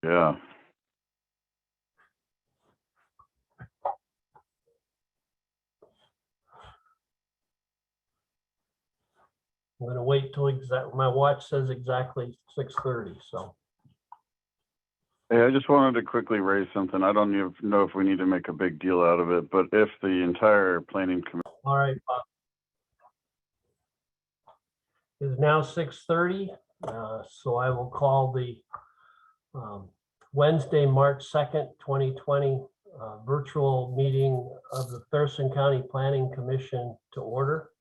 Yeah. I'm gonna wait till my watch says exactly 6:30, so. Hey, I just wanted to quickly raise something. I don't even know if we need to make a big deal out of it, but if the entire planning committee. All right. It's now 6:30, so I will call the Wednesday, March 2nd, 2020 virtual meeting of the Thurston County Planning Commission to order.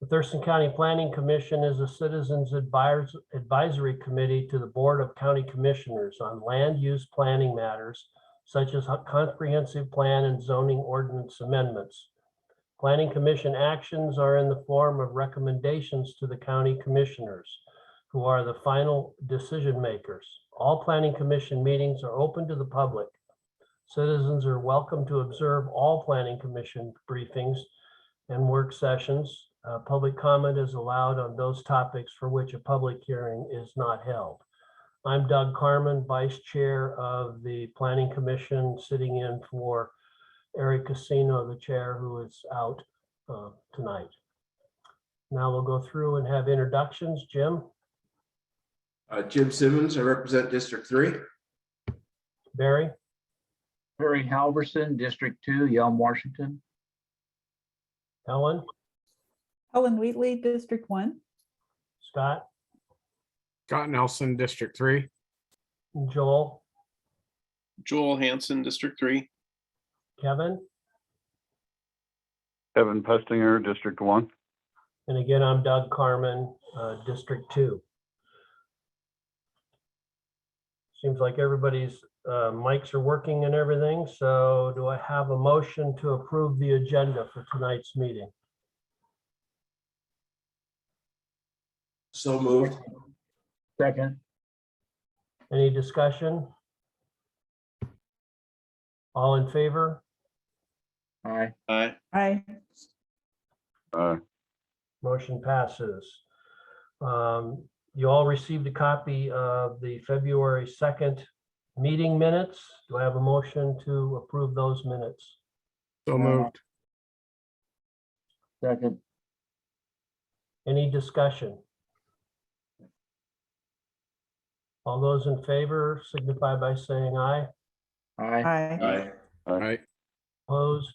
The Thurston County Planning Commission is a citizens advisory committee to the Board of County Commissioners on land use planning matters such as comprehensive plan and zoning ordinance amendments. Planning Commission actions are in the form of recommendations to the county commissioners, who are the final decision makers. All Planning Commission meetings are open to the public. Citizens are welcome to observe all Planning Commission briefings and work sessions. Public comment is allowed on those topics for which a public hearing is not held. I'm Doug Carmen, Vice Chair of the Planning Commission, sitting in for Eric Casino, the chair, who is out tonight. Now we'll go through and have introductions. Jim? Jim Simmons, I represent District 3. Barry? Barry Halverson, District 2, Yelm, Washington. Helen? Helen Wheatley, District 1. Scott? Scott Nelson, District 3. Joel? Joel Hanson, District 3. Kevin? Kevin Pestinger, District 1. And again, I'm Doug Carmen, District 2. Seems like everybody's mics are working and everything. So do I have a motion to approve the agenda for tonight's meeting? So moved. Second. Any discussion? All in favor? Aye. Aye. Aye. Motion passes. You all received a copy of the February 2nd meeting minutes. Do I have a motion to approve those minutes? So moved. Second. Any discussion? All those in favor signify by saying aye. Aye. Aye. Aye. Opposed?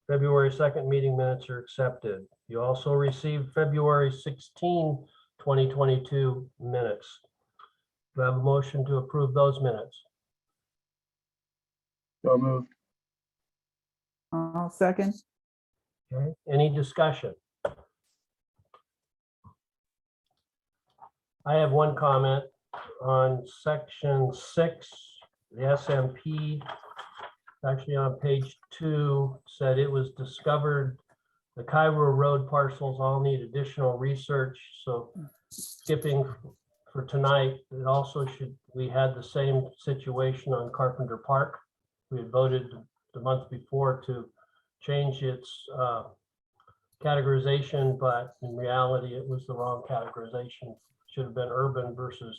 February 2nd meeting minutes are accepted. You also received February 16, 2022 minutes. Do I have a motion to approve those minutes? So moved. I'll second. Okay, any discussion? I have one comment on section 6, the SMP. Actually on page 2, said it was discovered the Cairo Road parcels all need additional research. So skipping for tonight, it also we had the same situation on Carpenter Park. We had voted the month before to change its categorization, but in reality, it was the wrong categorization. Should have been urban versus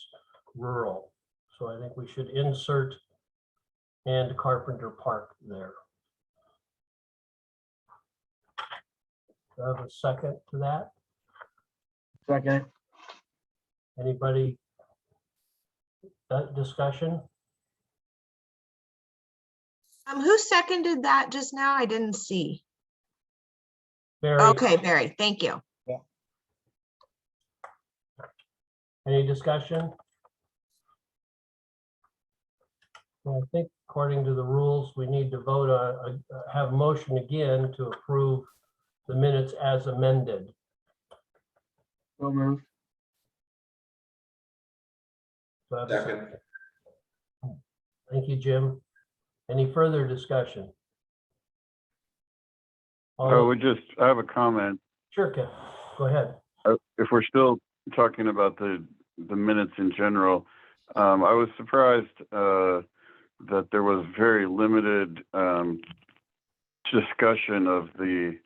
rural. So I think we should insert and Carpenter Park there. Do I have a second to that? Second. Anybody? That discussion? Who seconded that just now? I didn't see. Barry, Okay, Barry, thank you. any discussion? Well, I think according to the rules, we need to vote on, have a motion again to approve the minutes as amended. So moved. Do I have a Second. Thank you, Jim. Any further discussion? I have a comment. Sure, Ken, go ahead. If we're still talking about the minutes in general, I was surprised that there was very limited discussion of the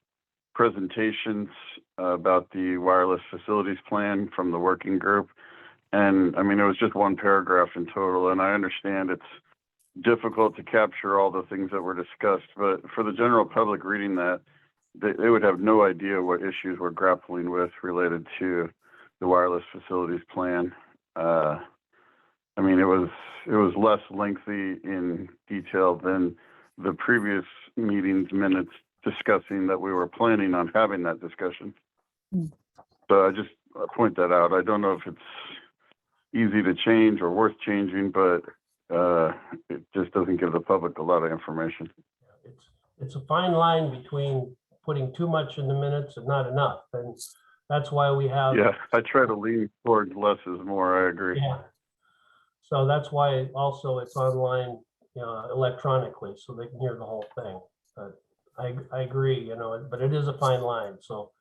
presentations about the wireless facilities plan from the working group. And I mean, it was just one paragraph in total, and I understand it's difficult to capture all the things that were discussed, but for the general public reading that, they would have no idea what issues we're grappling with related to the wireless facilities plan. I mean, it was less lengthy in detail than the previous meetings minutes discussing that we were planning on having that discussion. So I just point that out. I don't know if it's easy to change or worth changing, but it just doesn't give the public a lot of information. It's a fine line between putting too much in the minutes and not enough. And that's why we have. Yeah, I try to lean towards less is more. I agree. Yeah. So that's why also it's online, electronically, so they can hear the whole thing. But I agree, but it is a fine line, so.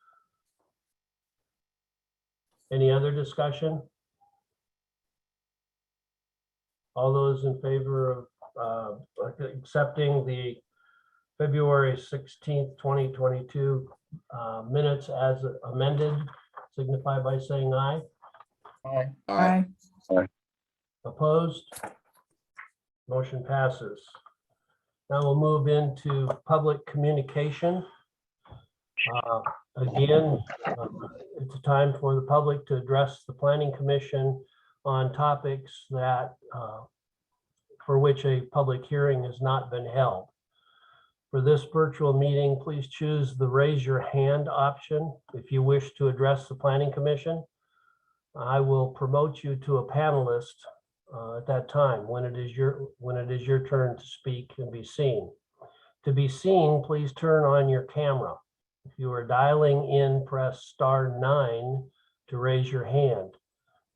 Any other discussion? All those in favor of accepting the February 16th, 2022 minutes as amended, signify by saying aye. Aye. Aye. Aye. Opposed? Motion passes. Now we'll move into public communication. Again, it's a time for the public to address the Planning Commission on topics that for which a public hearing has not been held. For this virtual meeting, please choose the raise your hand option if you wish to address the Planning Commission. I will promote you to a panelist at that time when it is your turn to speak and be seen. To be seen, please turn on your camera. If you are dialing in, press *9 to raise your hand.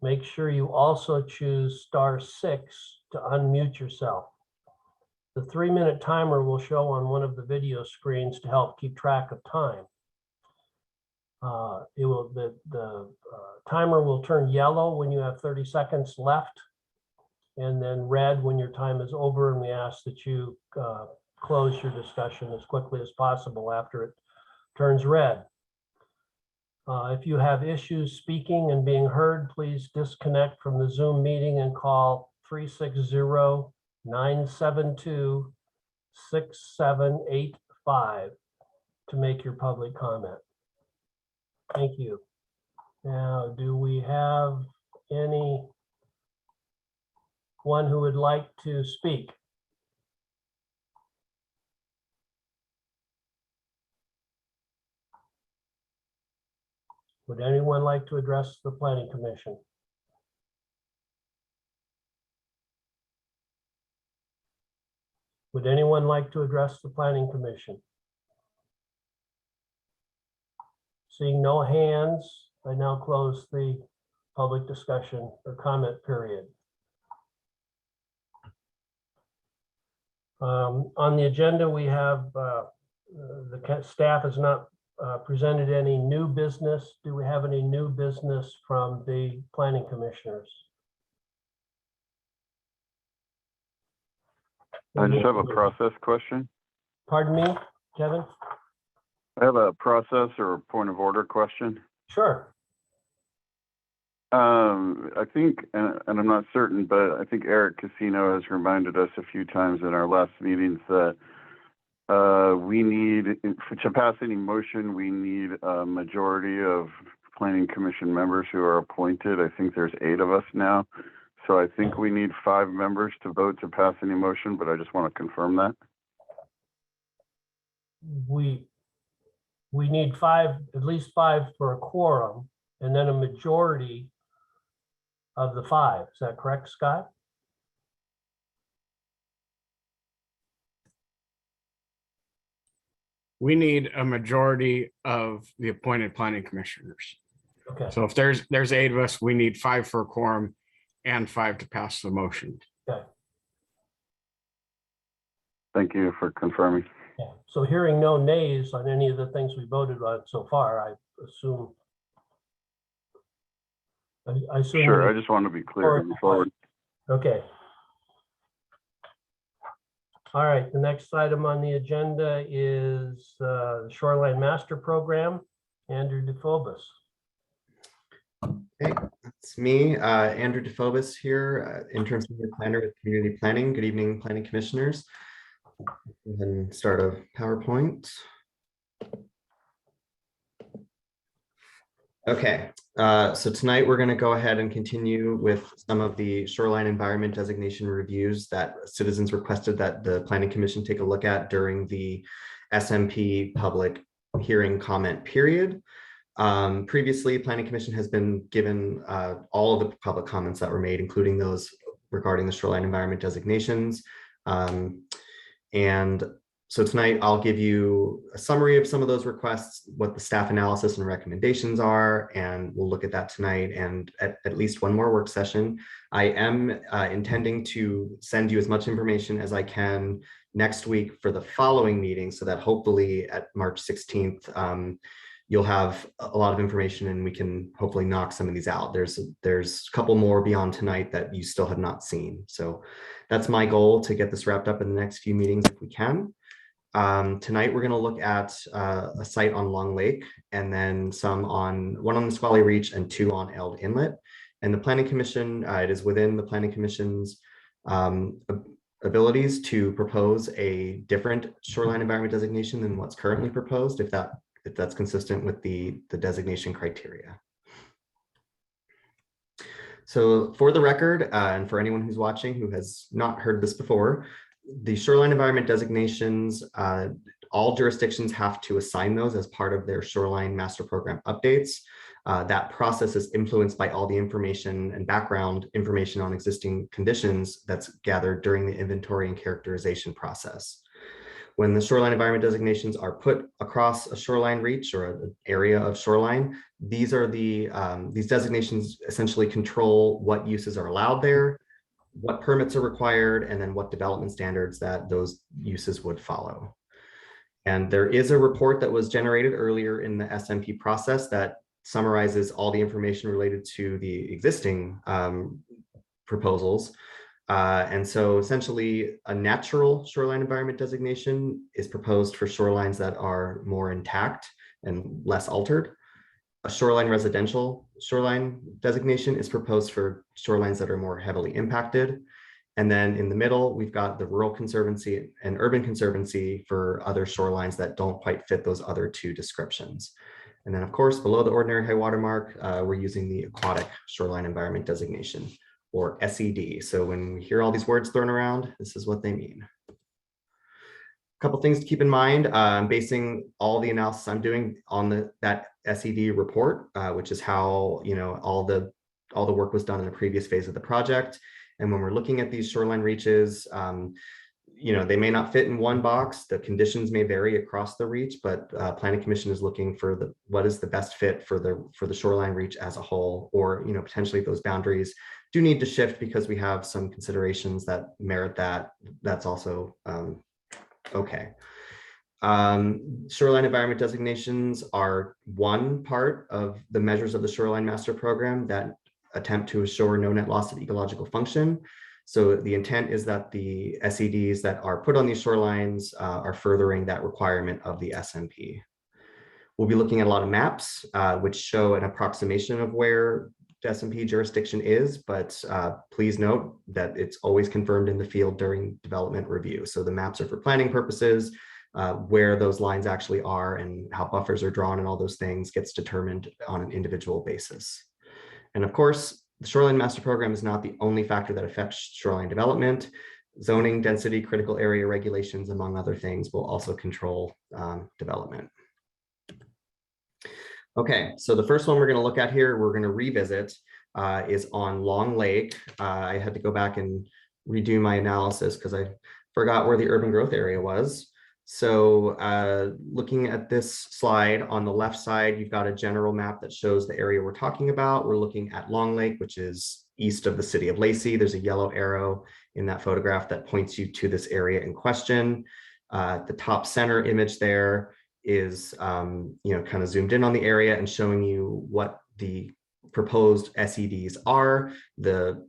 Make sure you also choose *6 to unmute yourself. The 3-minute timer will show on one of the video screens to help keep track of time. The timer will turn yellow when you have 30 seconds left, and then red when your time is over, and we ask that you close your discussion as quickly as possible after it turns red. If you have issues speaking and being heard, please disconnect from the Zoom meeting and call 360-972-6785 to make your public comment. Thank you. Now, do we have anyone who would like to speak? Would anyone like to address the Planning Commission? Would anyone like to address the Planning Commission? Seeing no hands, I now close the public discussion or comment period. On the agenda, we have the staff has not presented any new business. Do we have any new business from the planning commissioners? I just have a process question. Pardon me, Kevin? I have a process or a point of order question. Sure. I think, and I'm not certain, but I think Eric Casino has reminded us a few times in our last meetings that we need, to pass any motion, we need a majority of planning commission members who are appointed. I think there's 8 of us now. So I think we need 5 members to vote to pass any motion, but I just want to confirm that. We need 5, at least 5 for a quorum, and then a majority of the 5. Is that correct, Scott? We need a majority of the appointed planning commissioners. Okay. So if there's 8 of us, we need 5 for a quorum and 5 to pass the motion. Okay. Thank you for confirming. Yeah. So hearing no nays on any of the things we voted on so far, I assume. I assume. Sure, I just want to be clear going forward. Okay. All right, the next item on the agenda is the Shoreline Master Program. Andrew DeFobus. Okay, It's me, Andrew DeFobis here, interim senior planner with community planning. Good evening, planning commissioners. Go ahead and start a PowerPoint. Okay, so tonight we're going to go ahead and continue with some of the shoreline environment designation reviews that citizens requested that the Planning Commission take a look at during the SMP public hearing comment period. Previously, Planning Commission has been given all of the public comments that were made, including those regarding the shoreline environment designations. And so tonight I'll give you a summary of some of those requests, what the staff analysis and recommendations are, and we'll look at that tonight and at least one more work session. I am intending to send you as much information as I can next week for the following meeting so that hopefully at March 16th, you'll have a lot of information and we can hopefully knock some of these out. There's a couple more beyond tonight that you still have not seen. So that's my goal, to get this wrapped up in the next few meetings if we can. Tonight, we're going to look at a site on Long Lake, and then one on the Nisqually Reach and 2 on Eld Inlet. And the Planning Commission, it is within the Planning Commission's abilities to propose a different shoreline environment designation than what's currently proposed, if that's consistent with the designation criteria. So for the record, and for anyone who's watching who has not heard this before, the shoreline environment designations, all jurisdictions have to assign those as part of their shoreline master program updates. That process is influenced by all the information and background information on existing conditions that's gathered during the inventory and characterization process. When the shoreline environment designations are put across a shoreline reach or an area of shoreline, these designations essentially control what uses are allowed there, what permits are required, and then what development standards that those uses would follow. And there is a report that was generated earlier in the SMP process that summarizes all the information related to the existing proposals. And so essentially a natural shoreline environment designation is proposed for shorelines that are more intact and less altered. A shoreline residential shoreline designation is proposed for shorelines that are more heavily impacted. And then in the middle, we've got the rural conservancy and urban conservancy for other shorelines that don't quite fit those other two descriptions. And then of course, below the ordinary high water mark, we're using the aquatic shoreline environment designation, or SED. So when we hear all these words thrown around, this is what they mean. A couple things to keep in mind. I'm basing all the analysis I'm doing on that SED report, which is how all the work was done in the previous phase of the project. And when we're looking at these shoreline reaches, they may not fit in one box. The conditions may vary across the reach, but Planning Commission is looking for what is the best fit for the shoreline reach as a whole, or potentially those boundaries do need to shift because we have some considerations that merit that. That's also okay. Shoreline environment designations are one part of the measures of the Shoreline Master Program that attempt to assure no net loss of ecological function. So the intent is that the SEDs that are put on these shorelines are furthering that requirement of the SMP. We'll be looking at a lot of maps, which show an approximation of where the SMP jurisdiction is, but please note that it's always confirmed in the field during development review. So the maps are for planning purposes. Where those lines actually are and how buffers are drawn and all those things gets determined on an individual basis. And of course, the Shoreline Master Program is not the only factor that affects shoreline development. Zoning, density, critical area regulations, among other things, will also control development. Okay, so the first one we're going to look at here, we're going to revisit, is on Long Lake. I had to go back and redo my analysis because I forgot where the urban growth area was. So looking at this slide, on the left side, you've got a general map that shows the area we're talking about. We're looking at Long Lake, which is east of the city of Lacey. There's a yellow arrow in that photograph that points you to this area in question. The top center image there is kind of zoomed in on the area and showing you what the proposed SEDs are. The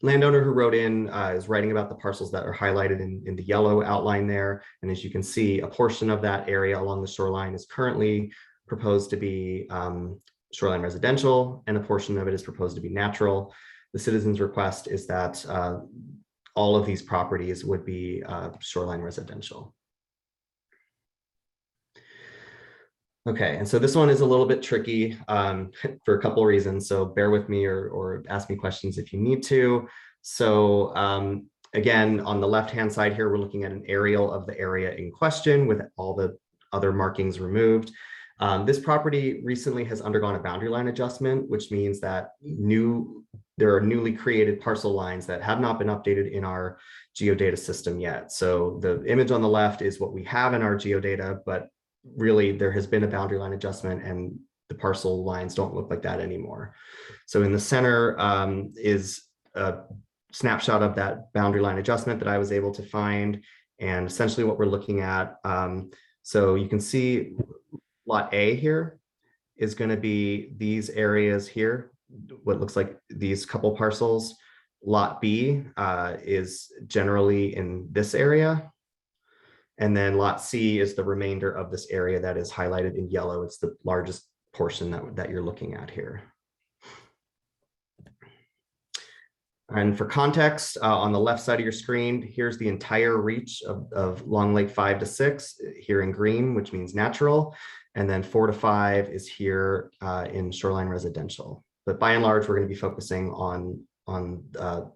landowner who wrote in is writing about the parcels that are highlighted in the yellow outline there. And as you can see, a portion of that area along the shoreline is currently proposed to be shoreline residential, and a portion of it is proposed to be natural. The citizens' request is that all of these properties would be shoreline residential. Okay, and so this one is a little bit tricky for a couple of reasons, so bear with me or ask me questions if you need to. So again, on the left-hand side here, we're looking at an aerial of the area in question with all the other markings removed. This property recently has undergone a boundary line adjustment, which means that there are newly created parcel lines that have not been updated in our geodata system yet. So the image on the left is what we have in our geodata, but really there has been a boundary line adjustment and the parcel lines don't look like that anymore. So in the center is a snapshot of that boundary line adjustment that I was able to find, and essentially what we're looking at. So you can see lot A here is going to be these areas here, what looks like these couple parcels. Lot B is generally in this area. And then lot C is the remainder of this area that is highlighted in yellow. It's the largest portion that you're looking at here. And for context, on the left side of your screen, here's the entire reach of Long Lake 5 to 6 here in green, which means natural. And then 4 to 5 is here in shoreline residential. But by and large, we're going to be focusing on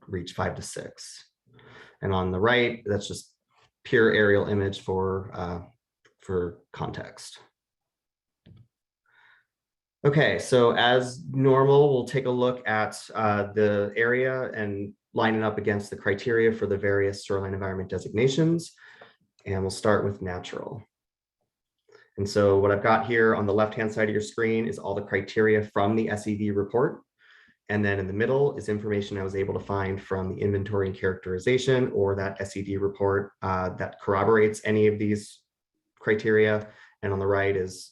reach 5 to 6. And on the right, that's just pure aerial image for context. Okay, so as normal, we'll take a look at the area and line it up against the criteria for the various shoreline environment designations. And we'll start with natural. And so what I've got here on the left-hand side of your screen is all the criteria from the SED report. And then in the middle is information I was able to find from the inventory and characterization or that SED report that corroborates any of these criteria. And on the right is,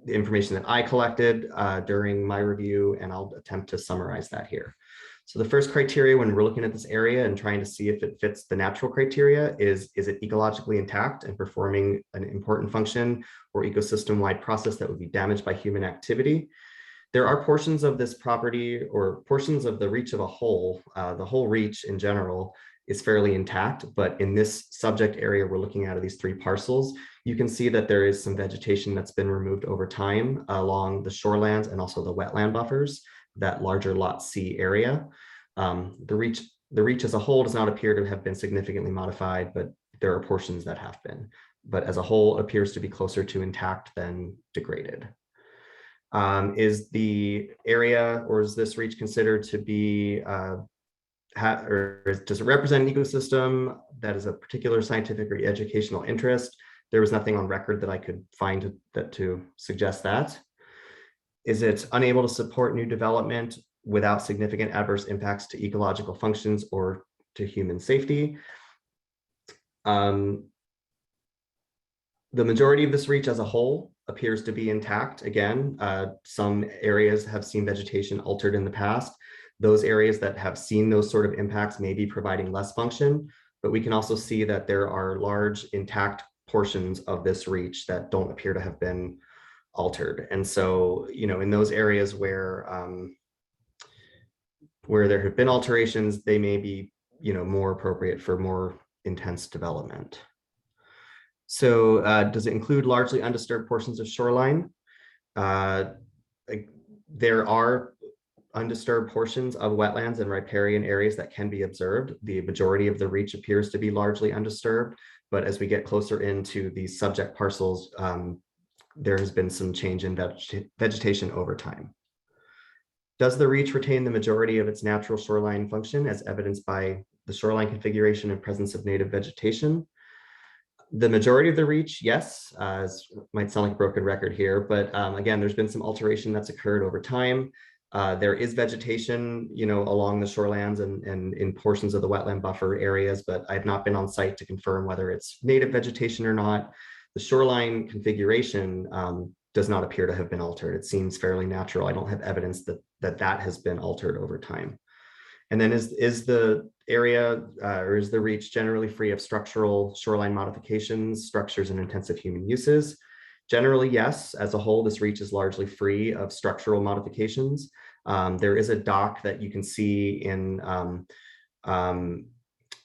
the information that I collected during my review, and I'll attempt to summarize that here. So the first criteria when we're looking at this area and trying to see if it fits the natural criteria is it ecologically intact and performing an important function or ecosystem-wide process that would be damaged by human activity. There are portions of this property or portions of the reach of a whole, the whole reach in general is fairly intact, but in this subject area we're looking at these 3 parcels, you can see that there is some vegetation that's been removed over time along the shorelands and also the wetland buffers, that larger lot C area. The reach as a whole does not appear to have been significantly modified, but there are portions that have been. But as a whole, appears to be closer to intact than degraded. Is the area or is this reach considered to be does it represent an ecosystem that is a particular scientific or educational interest? There was nothing on record that I could find to suggest that. Is it unable to support new development without significant adverse impacts to ecological functions or to human safety? The majority of this reach as a whole appears to be intact. Again, some areas have seen vegetation altered in the past. Those areas that have seen those sort of impacts may be providing less function, but we can also see that there are large intact portions of this reach that don't appear to have been altered. And so, in those areas where there have been alterations, they may be, more appropriate for more intense development. So does it include largely undisturbed portions of shoreline? There are undisturbed portions of wetlands and riparian areas that can be observed. The majority of the reach appears to be largely undisturbed, but as we get closer into these subject parcels, there has been some change in vegetation over time. Does the reach retain the majority of its natural shoreline function as evidenced by the shoreline configuration and presence of native vegetation? The majority of the reach, yes, might sound like a broken record here, but again, there's been some alteration that's occurred over time. There is vegetation, along the shorelands and in portions of the wetland buffer areas, but I've not been on site to confirm whether it's native vegetation or not. The shoreline configuration does not appear to have been altered. It seems fairly natural. I don't have evidence that has been altered over time. And then is the area or is the reach generally free of structural shoreline modifications, structures, and intensive human uses? Generally, yes, as a whole, this reach is largely free of structural modifications. There is a dock that you can see in,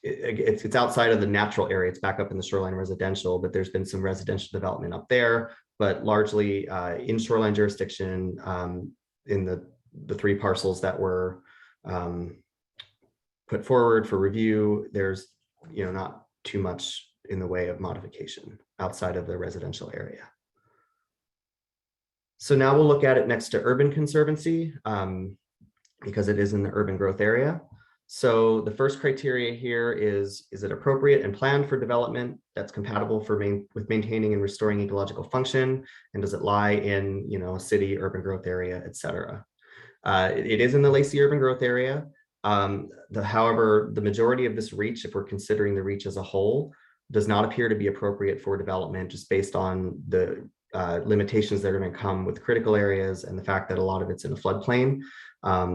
it's outside of the natural area. It's back up in the Shoreline Residential, but there's been some residential development up there, but largely in shoreline jurisdiction, in the 3 parcels that were put forward for review, there's not too much in the way of modification outside of the residential area. So now we'll look at it next to urban conservancy, because it is in the urban growth area. So the first criteria here is it appropriate and planned for development that's compatible with maintaining and restoring ecological function? And does it lie in, a city, urban growth area, et cetera? It is in the Lacey urban growth area. However, the majority of this reach, if we're considering the reach as a whole, does not appear to be appropriate for development, just based on the limitations that are going to come with critical areas and the fact that a lot of it's in a floodplain.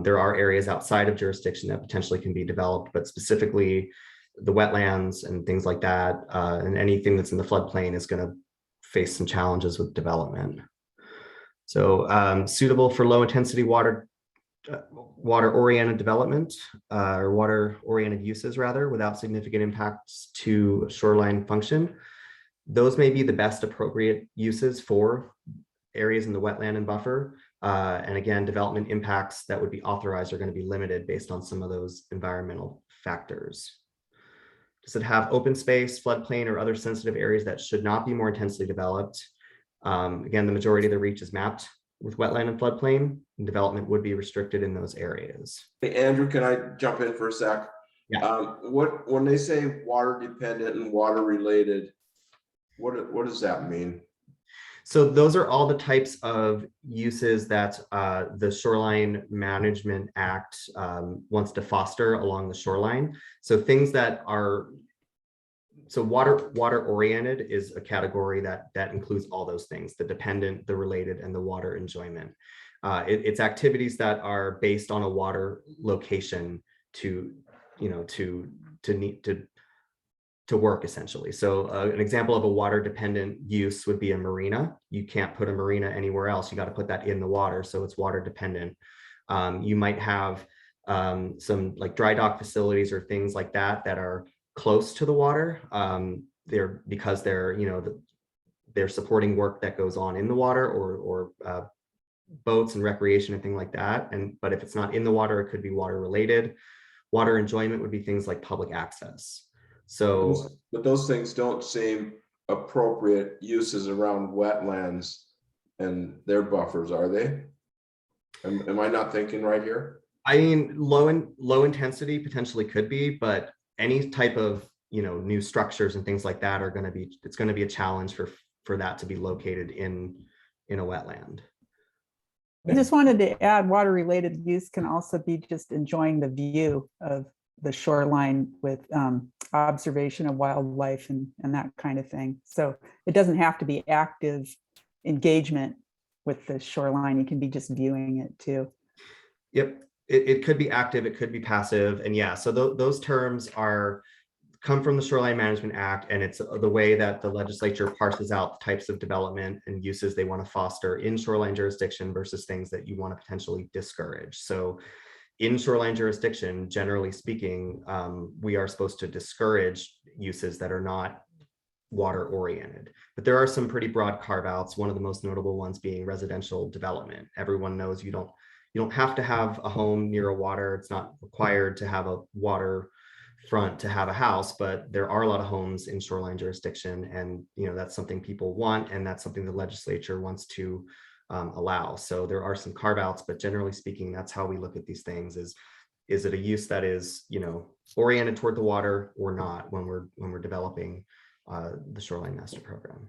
There are areas outside of jurisdiction that potentially can be developed, but specifically the wetlands and things like that, and anything that's in the floodplain is going to face some challenges with development. So suitable for low intensity water oriented development, or water oriented uses rather, without significant impacts to shoreline function. Those may be the best appropriate uses for areas in the wetland and buffer. And again, development impacts that would be authorized are going to be limited based on some of those environmental factors. Does it have open space, floodplain, or other sensitive areas that should not be more intensely developed? Again, the majority of the reach is mapped with wetland and floodplain, and development would be restricted in those areas. Hey, Andrew, can I jump in for a sec? Yeah. When they say water dependent and water related, what does that mean? So those are all the types of uses that the Shoreline Management Act wants to foster along the shoreline. So things that are, so water oriented is a category that includes all those things: the dependent, the related, and the water enjoyment. It's activities that are based on a water location to work essentially. So an example of a water dependent use would be a marina. You can't put a marina anywhere else. You got to put that in the water. So it's water dependent. You might have some like dry dock facilities or things like that are close to the water. Because they're supporting work that goes on in the water, or boats and recreation and things like that. But if it's not in the water, it could be water related. Water enjoyment would be things like public access. So, but those things don't seem appropriate uses around wetlands and their buffers, are they? Am I not thinking right here? I mean, low intensity potentially could be, but any type of new structures and things like that are going to be, it's going to be a challenge for that to be located in a wetland. I just wanted to add, water related use can also be just enjoying the view of the shoreline with observation of wildlife and that kind of thing. So it doesn't have to be active engagement with the shoreline. You can be just viewing it too. Yep, it could be active, it could be passive. And yeah, so those terms come from the Shoreline Management Act, and it's the way that the legislature parses out the types of development and uses they want to foster in shoreline jurisdiction versus things that you want to potentially discourage. So in shoreline jurisdiction, generally speaking, we are supposed to discourage uses that are not water oriented, but there are some pretty broad carve outs. One of the most notable ones being residential development. Everyone knows you don't have to have a home near a water. It's not required to have a water front to have a house, but there are a lot of homes in shoreline jurisdiction, and that's something people want, and that's something the legislature wants to allow. So there are some carve outs, but generally speaking, that's how we look at these things: is it a use that is oriented toward the water or not when we're developing the shoreline master program?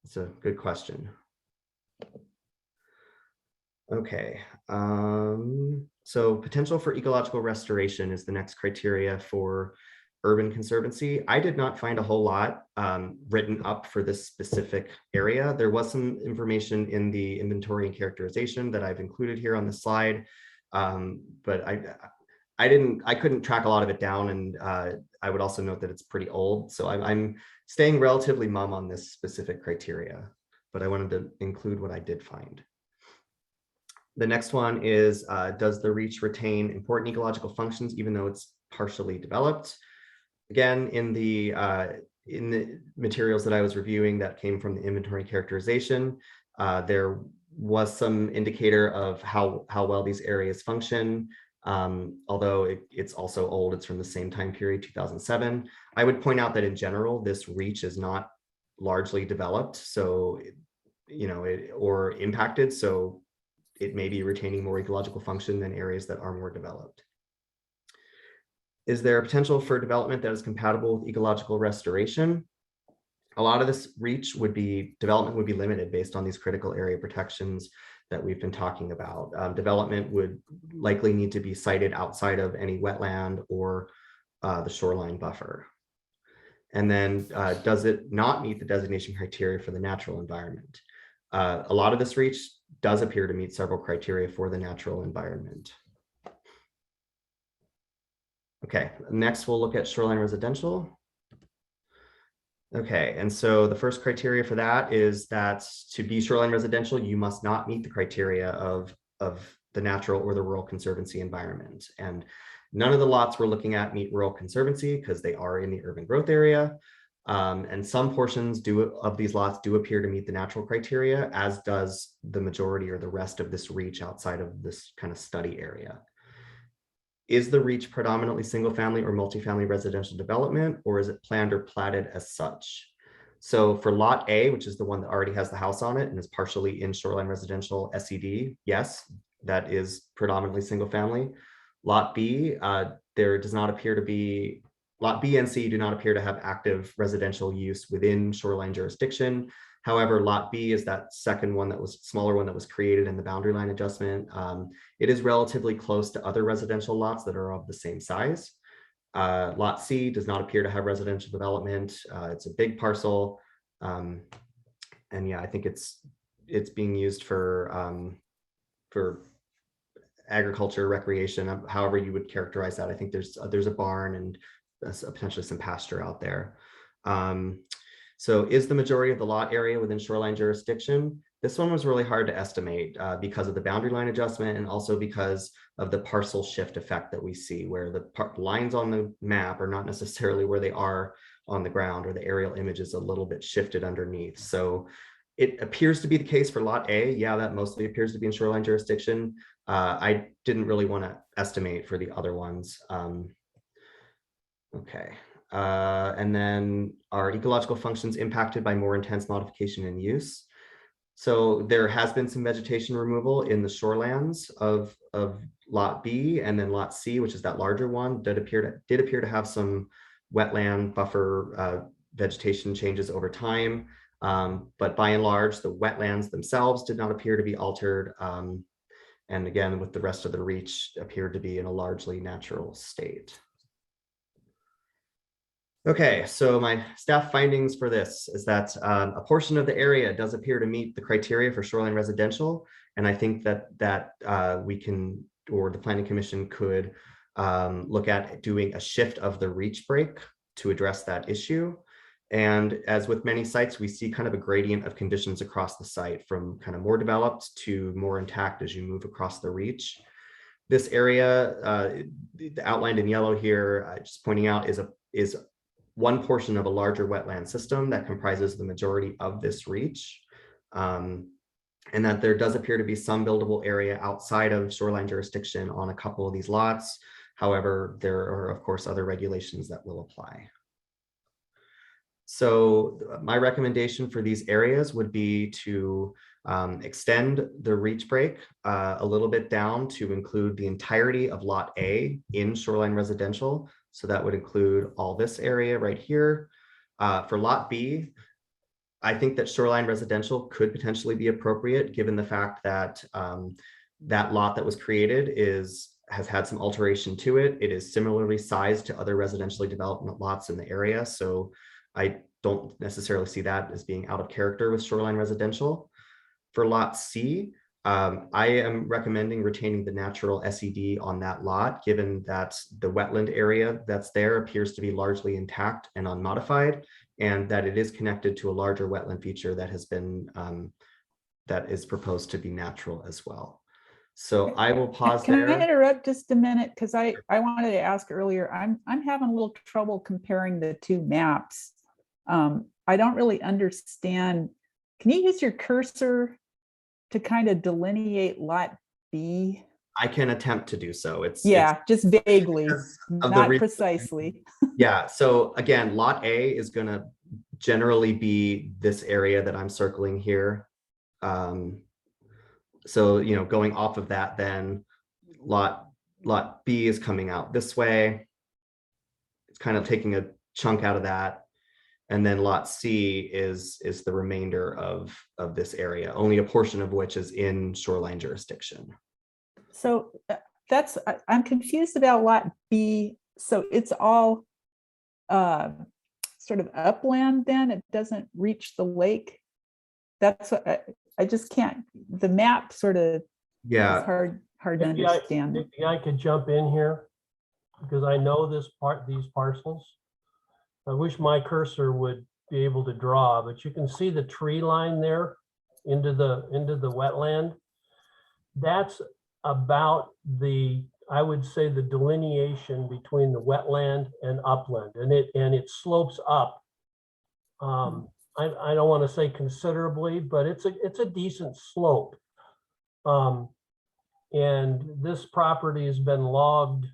It's a good question. Okay, so potential for ecological restoration is the next criteria for urban conservancy. I did not find a whole lot written up for this specific area. There was some information in the inventory and characterization that I've included here on the slide, but I couldn't track a lot of it down, and I would also note that it's pretty old. So I'm staying relatively mum on this specific criteria, but I wanted to include what I did find. The next one is, does the reach retain important ecological functions even though it's partially developed? Again, in the materials that I was reviewing that came from the inventory characterization, there was some indicator of how well these areas function. Although it's also old, it's from the same time period, 2007. I would point out that in general, this reach is not largely developed, so or impacted, so it may be retaining more ecological function than areas that are more developed. Is there a potential for development that is compatible with ecological restoration? A lot of this reach development would be limited based on these critical area protections that we've been talking about. Development would likely need to be sited outside of any wetland or the shoreline buffer. And then does it not meet the designation criteria for the natural environment? A lot of this reach does appear to meet several criteria for the natural environment. Okay, next we'll look at shoreline residential. Okay, and so the first criteria for that is that to be shoreline residential, you must not meet the criteria of the natural or the rural conservancy environment. And none of the lots we're looking at meet rural conservancy because they are in the urban growth area. And some portions of these lots do appear to meet the natural criteria, as does the majority or the rest of this reach outside of this kind of study area. Is the reach predominantly single family or multifamily residential development, or is it planned or platted as such? So for lot A, which is the one that already has the house on it and is partially in shoreline residential SED, yes, that is predominantly single family. Lot B, there does not appear to be, lot B and C do not appear to have active residential use within shoreline jurisdiction. However, lot B is that second one, that was smaller one that was created in the boundary line adjustment. It is relatively close to other residential lots that are of the same size. Lot C does not appear to have residential development. It's a big parcel. And yeah, I think it's being used for agriculture, recreation, however you would characterize that. I think there's a barn and potentially some pasture out there. So is the majority of the lot area within shoreline jurisdiction? This one was really hard to estimate because of the boundary line adjustment and also because of the parcel shift effect that we see, where the lines on the map are not necessarily where they are on the ground, or the aerial image is a little bit shifted underneath. So it appears to be the case for lot A. Yeah, that mostly appears to be in shoreline jurisdiction. I didn't really want to estimate for the other ones. Okay. And then are ecological functions impacted by more intense modification and use? So there has been some vegetation removal in the shorelands of lot B, and then lot C, which is that larger one, did appear to have some wetland buffer vegetation changes over time. But by and large, the wetlands themselves did not appear to be altered. And again, with the rest of the reach, appeared to be in a largely natural state. Okay, so my staff findings for this is that a portion of the area does appear to meet the criteria for shoreline residential. And I think that we can, or the Planning Commission could look at doing a shift of the reach break to address that issue. And as with many sites, we see kind of a gradient of conditions across the site, from kind of more developed to more intact as you move across the reach. This area, outlined in yellow here, just pointing out, is one portion of a larger wetland system that comprises the majority of this reach. And that there does appear to be some buildable area outside of shoreline jurisdiction on a couple of these lots. However, there are, of course, other regulations that will apply. So my recommendation for these areas would be to extend the reach break a little bit down to include the entirety of lot A in shoreline residential. So that would include all this area right here. For lot B, I think that shoreline residential could potentially be appropriate, given the fact that that lot that was created has had some alteration to it. It is similarly sized to other residentially developed lots in the area. So I don't necessarily see that as being out of character with shoreline residential. For lot C, I am recommending retaining the natural SED on that lot, given that the wetland area that's there appears to be largely intact and unmodified, and that it is connected to a larger wetland feature that has been, that is proposed to be natural as well. So I will pause Can I there. interrupt just a minute? Because I wanted to ask earlier, I'm having a little trouble comparing the two maps. I don't really understand. Can you use your cursor to kind of delineate lot B? I can attempt to do so. It's Just vaguely, because of the not re- precisely. Yeah, so again, lot A is gonna generally be this area that I'm circling here. So, you know, going off of that, then lot B is coming out this way. It's kind of taking a chunk out of that. And then lot C is the remainder of this area, only a portion of which is in shoreline jurisdiction. So I'm confused about lot B. So it's all sort of upland then? It doesn't reach the lake? That's what I just can't, the map sort of is hard to Maybe understand. Maybe I could jump in here because I know these parcels. I wish my cursor would be able to draw, but you can see the tree line there into the wetland. That's about I would say the delineation between the wetland and upland, and it slopes up. I don't want to say considerably, but it's a decent slope. And this property has been logged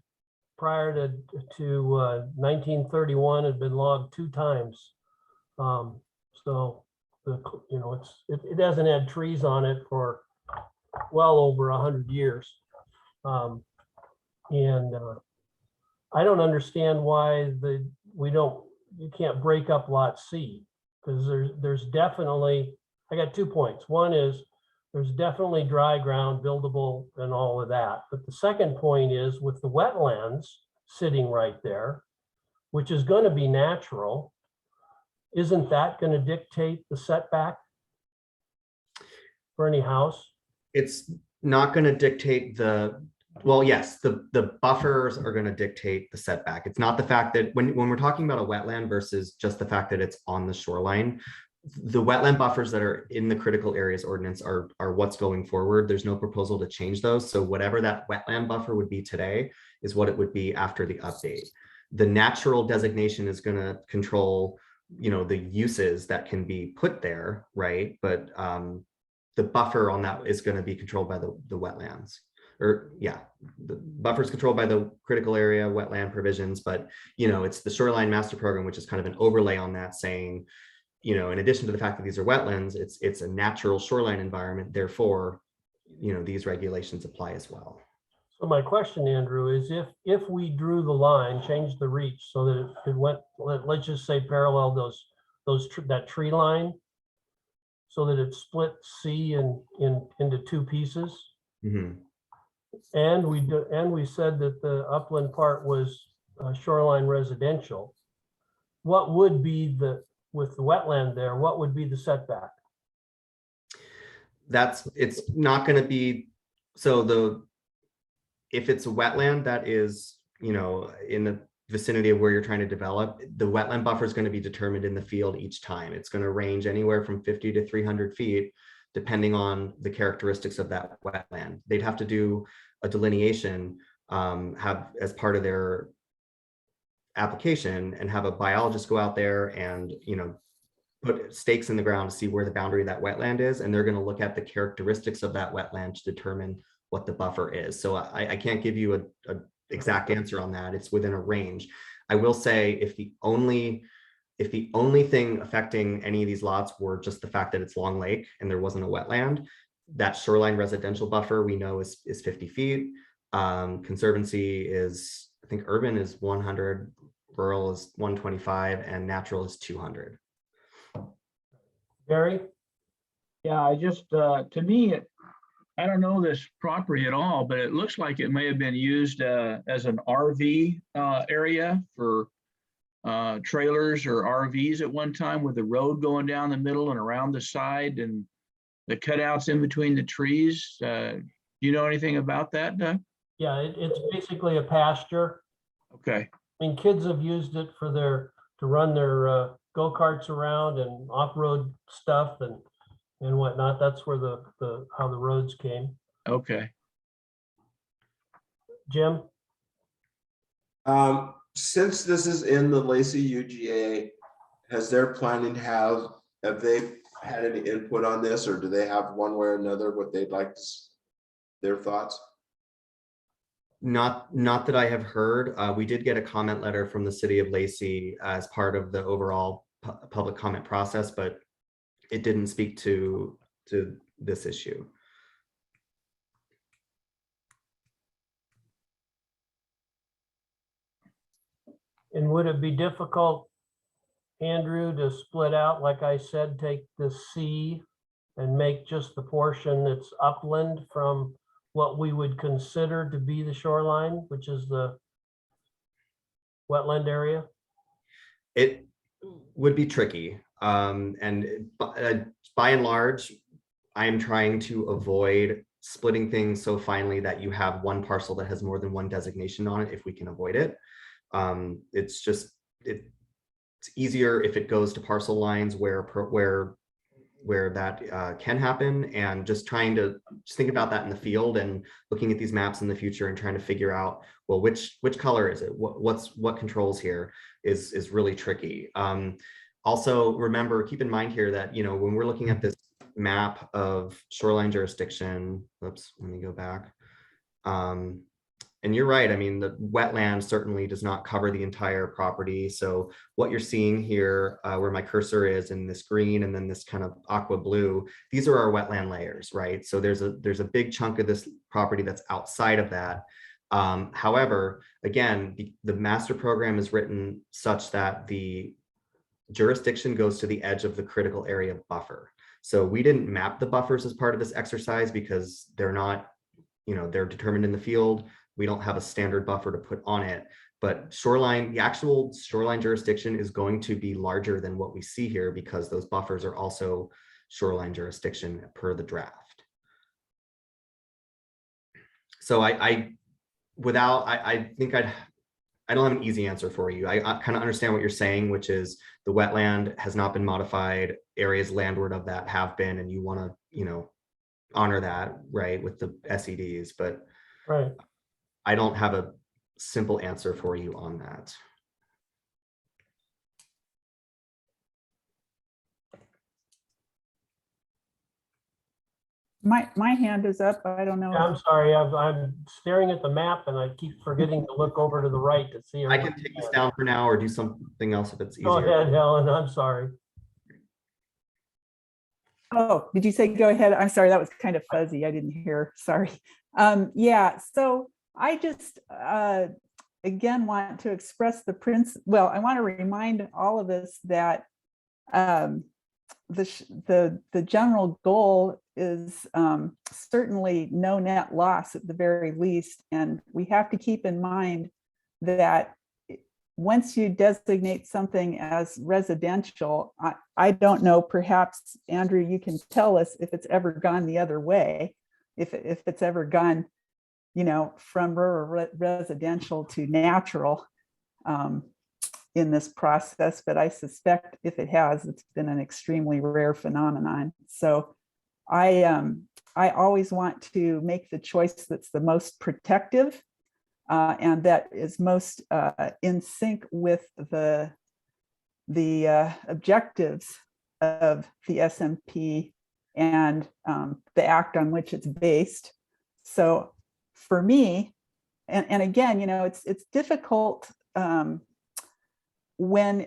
prior to 1931, had been logged 2 times. So it hasn't had trees on it for well over 100 years. I don't understand why you can't break up lot C, because there's definitely, I got 2 points. One is there's definitely dry ground, buildable and all of that. But the second point is with the wetlands sitting right there, which is going to be natural, isn't that going to dictate the setback for any house? It's not going to dictate well, yes, the buffers are going to dictate the setback. It's not the fact that when we're talking about a wetland versus just the fact that it's on the shoreline, the wetland buffers that are in the critical areas ordinance are what's going forward. There's no proposal to change those. So whatever that wetland buffer would be today is what it would be after the update. The natural designation is going to control, you know, the uses that can be put there, right? But the buffer on that is going to be controlled by the wetlands. Or yeah, the buffer is controlled by the critical area wetland provisions, but you know, it's the shoreline master program, which is kind of an overlay on that, saying, you know, in addition to the fact that these are wetlands, it's a natural shoreline environment. Therefore, you know, these regulations apply as well. So my question, Andrew, is if we drew the line, changed the reach so that it went, let's just say parallel that tree line, so that it split C into 2 pieces. Mm-hmm. And we said that the upland part was shoreline residential. What would be with the wetland there, what would be the setback? It's not going to be, so if it's a wetland that is, you know, in the vicinity of where you're trying to develop, the wetland buffer is going to be determined in the field each time. It's going to range anywhere from 50 to 300 feet, depending on the characteristics of that wetland. They'd have to do a delineation, have as part of their application, and have a biologist go out there and, you know, put stakes in the ground to see where the boundary of that wetland is. And they're going to look at the characteristics of that wetland to determine what the buffer is. So I can't give you a exact answer on that. It's within a range. I will say if the only thing affecting any of these lots were just the fact that it's Long Lake and there wasn't a wetland, that shoreline residential buffer we know is 50 feet. Conservancy is, I think urban is 100, rural is 125, and natural is 200. Gary? Yeah, I just, to me, I don't know this property at all, but it looks like it may have been used as an RV area for trailers or RVs at one time, with the road going down the middle and around the side. And cutouts in between the trees. Do you know anything about that, Doug? Yeah, it's basically a pasture. Okay, I mean, kids have used it for to run their go-karts around and off-road stuff and whatnot. That's where how the roads came. okay. Jim? Since this is in the Lacey UGA, has their planning have they had any input on this, or do they have one way or another what they'd like to, their thoughts? Not that I have heard. We did get a comment letter from the city of Lacey as part of the overall public comment process, but it didn't speak to this issue. And would it be difficult, Andrew, to split out, like I said, take the C and make just the portion that's upland from what we would consider to be the shoreline, which is the wetland area? It would be tricky. And by and large, I am trying to avoid splitting things so finely that you have one parcel that has more than one designation on it if we can avoid it. It's just, it's easier if it goes to parcel lines where that can happen, and just trying to think about that in the field and looking at these maps in the future and trying to figure out, well, which color is it? What controls here is really tricky. Also, remember, keep in mind here that, you know, when we're looking at this map of shoreline jurisdiction, oops, let me go back. And you're right. I mean, the wetland certainly does not cover the entire property. So what you're seeing here, where my cursor is in this green and then this kind of aqua blue, these are our wetland layers, right? So there's a big chunk of this property that's outside of that. However, again, the master program is written such that the jurisdiction goes to the edge of the critical area buffer. So we didn't map the buffers as part of this exercise because they're not, you know, they're determined in the field. We don't have a standard buffer to put on it, but shoreline, the actual shoreline jurisdiction is going to be larger than what we see here because those buffers are also shoreline jurisdiction per the draft. So I think I don't have an easy answer for you. I kind of understand what you're saying, which is the wetland has not been modified, areas landward of that have been, and you want to, you know, honor that, right, with the SEDs, but Right. I don't have a simple answer for you on that. My hand is up. I don't know. Yeah, I'm sorry, I'm staring at the map and I keep forgetting to look over to the right to see. I can take this down for now or do something else if it's easier. Go ahead, Helen, I'm sorry. Oh, did you say go ahead? I'm sorry, that was kind of fuzzy. I didn't hear. Sorry. Yeah, so I just again want to express the well, I want to remind all of us that the general goal is certainly no net loss at the very least, and we have to keep in mind that once you designate something as residential, I don't know, perhaps Andrew, you can tell us if it's ever gone the other way, if it's ever gone, you know, from rural residential to natural in this process, but I suspect if it has, it's been an extremely rare phenomenon. So I always want to make the choice that's the most protective and that is most in sync with the objectives of the SMP and the act on which it's based. So for me, and again, you know, it's difficult when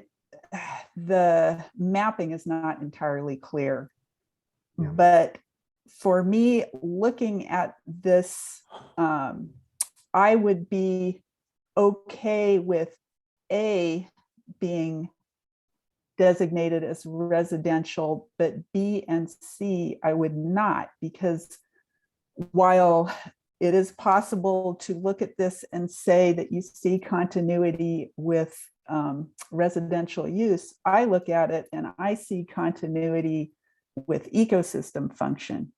the mapping is not entirely clear. Yeah. But for me, looking at this, I would be okay with A being designated as residential, but B and C I would not, because while it is possible to look at this and say that you see continuity with residential use, I look at it and I see continuity with ecosystem function.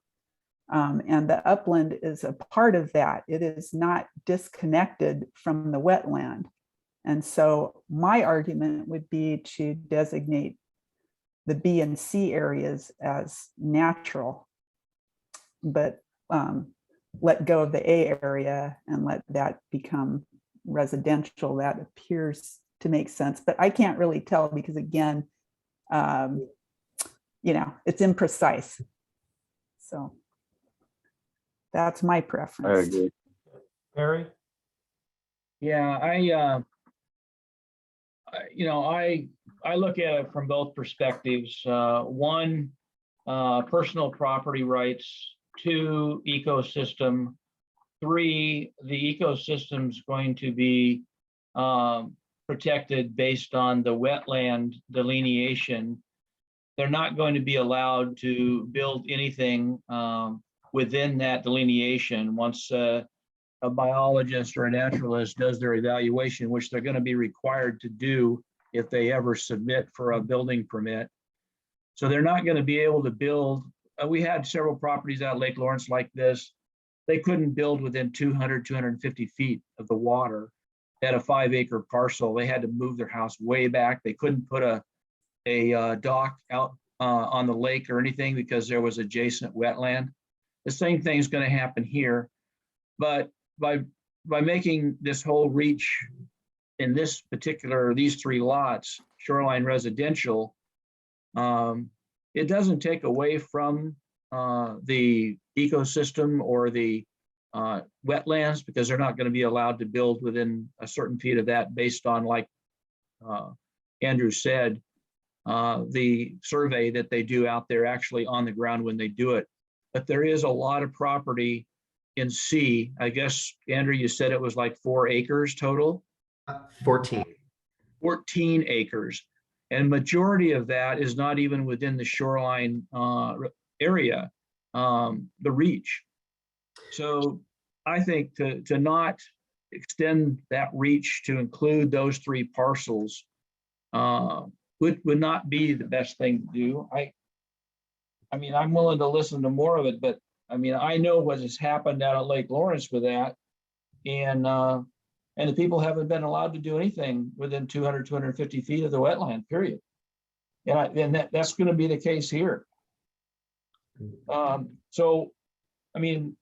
And the upland is a part of that. It is not disconnected from the wetland. And so my argument would be to designate the B and C areas as natural, but let go of the A area and let that become residential. That appears to make sense, but I can't really tell because again, it's imprecise. So that's my I preference. agree. Harry? Yeah, I look at it from both perspectives. One, personal property rights. Two, ecosystem. Three, the ecosystem's going to be protected based on the wetland delineation. They're not going to be allowed to build anything within that delineation once a biologist or a naturalist does their evaluation, which they're going to be required to do if they ever submit for a building permit. So they're not going to be able to build. We had several properties out Lake Lawrence like this. They couldn't build within 200, 250 feet of the water. They had a 5-acre parcel. They had to move their house way back. They couldn't put a dock out on the lake or anything because there was adjacent wetland. The same thing is going to happen here, but by making this whole reach in these 3 lots, shoreline residential, it doesn't take away from the ecosystem or the wetlands because they're not going to be allowed to build within a certain feet of that based on, like Andrew said, the survey that they do out there actually on the ground when they do it. But there is a lot of property in C. I guess, Andrew, you said it was like 4 acres total? 14. 14 acres. And majority of that is not even within the shoreline area, the reach. So I think to not extend that reach to include those 3 parcels would not be the best thing to do. I mean, I'm willing to listen to more of it, but I mean, I know what has happened out at Lake Lawrence with that. And the people haven't been allowed to do anything within 200, 250 feet of the wetland, period. And that's going to be the case here. So, I mean,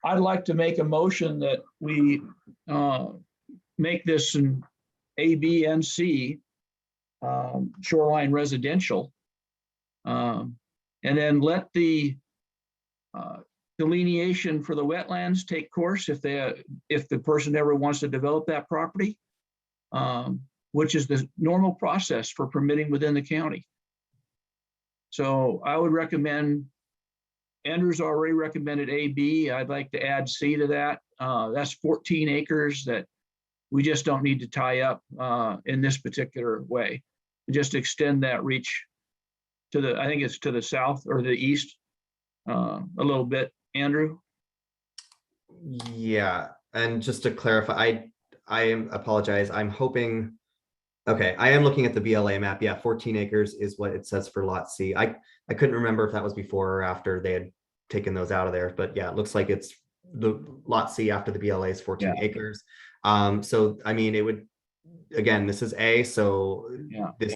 I'd like to make a motion that we make this an A, B, and C shoreline residential. And then let the delineation for the wetlands take course if the person ever wants to develop that property, which is the normal process for permitting within the county. So I would recommend, Andrew's already recommended A, B. I'd like to add C to that. That's 14 acres that we just don't need to tie up in this particular way. Just extend that reach to I think it's to the south or the east a little bit, Andrew. Yeah, and just to clarify, I apologize. I'm hoping, okay, I am looking at the BLA map. Yeah, 14 acres is what it says for lot C. I couldn't remember if that was before or after they had taken those out of there, but yeah, it looks like it's the lot C after the BLA is 14 acres. So I mean, it would, again, this is A, so this,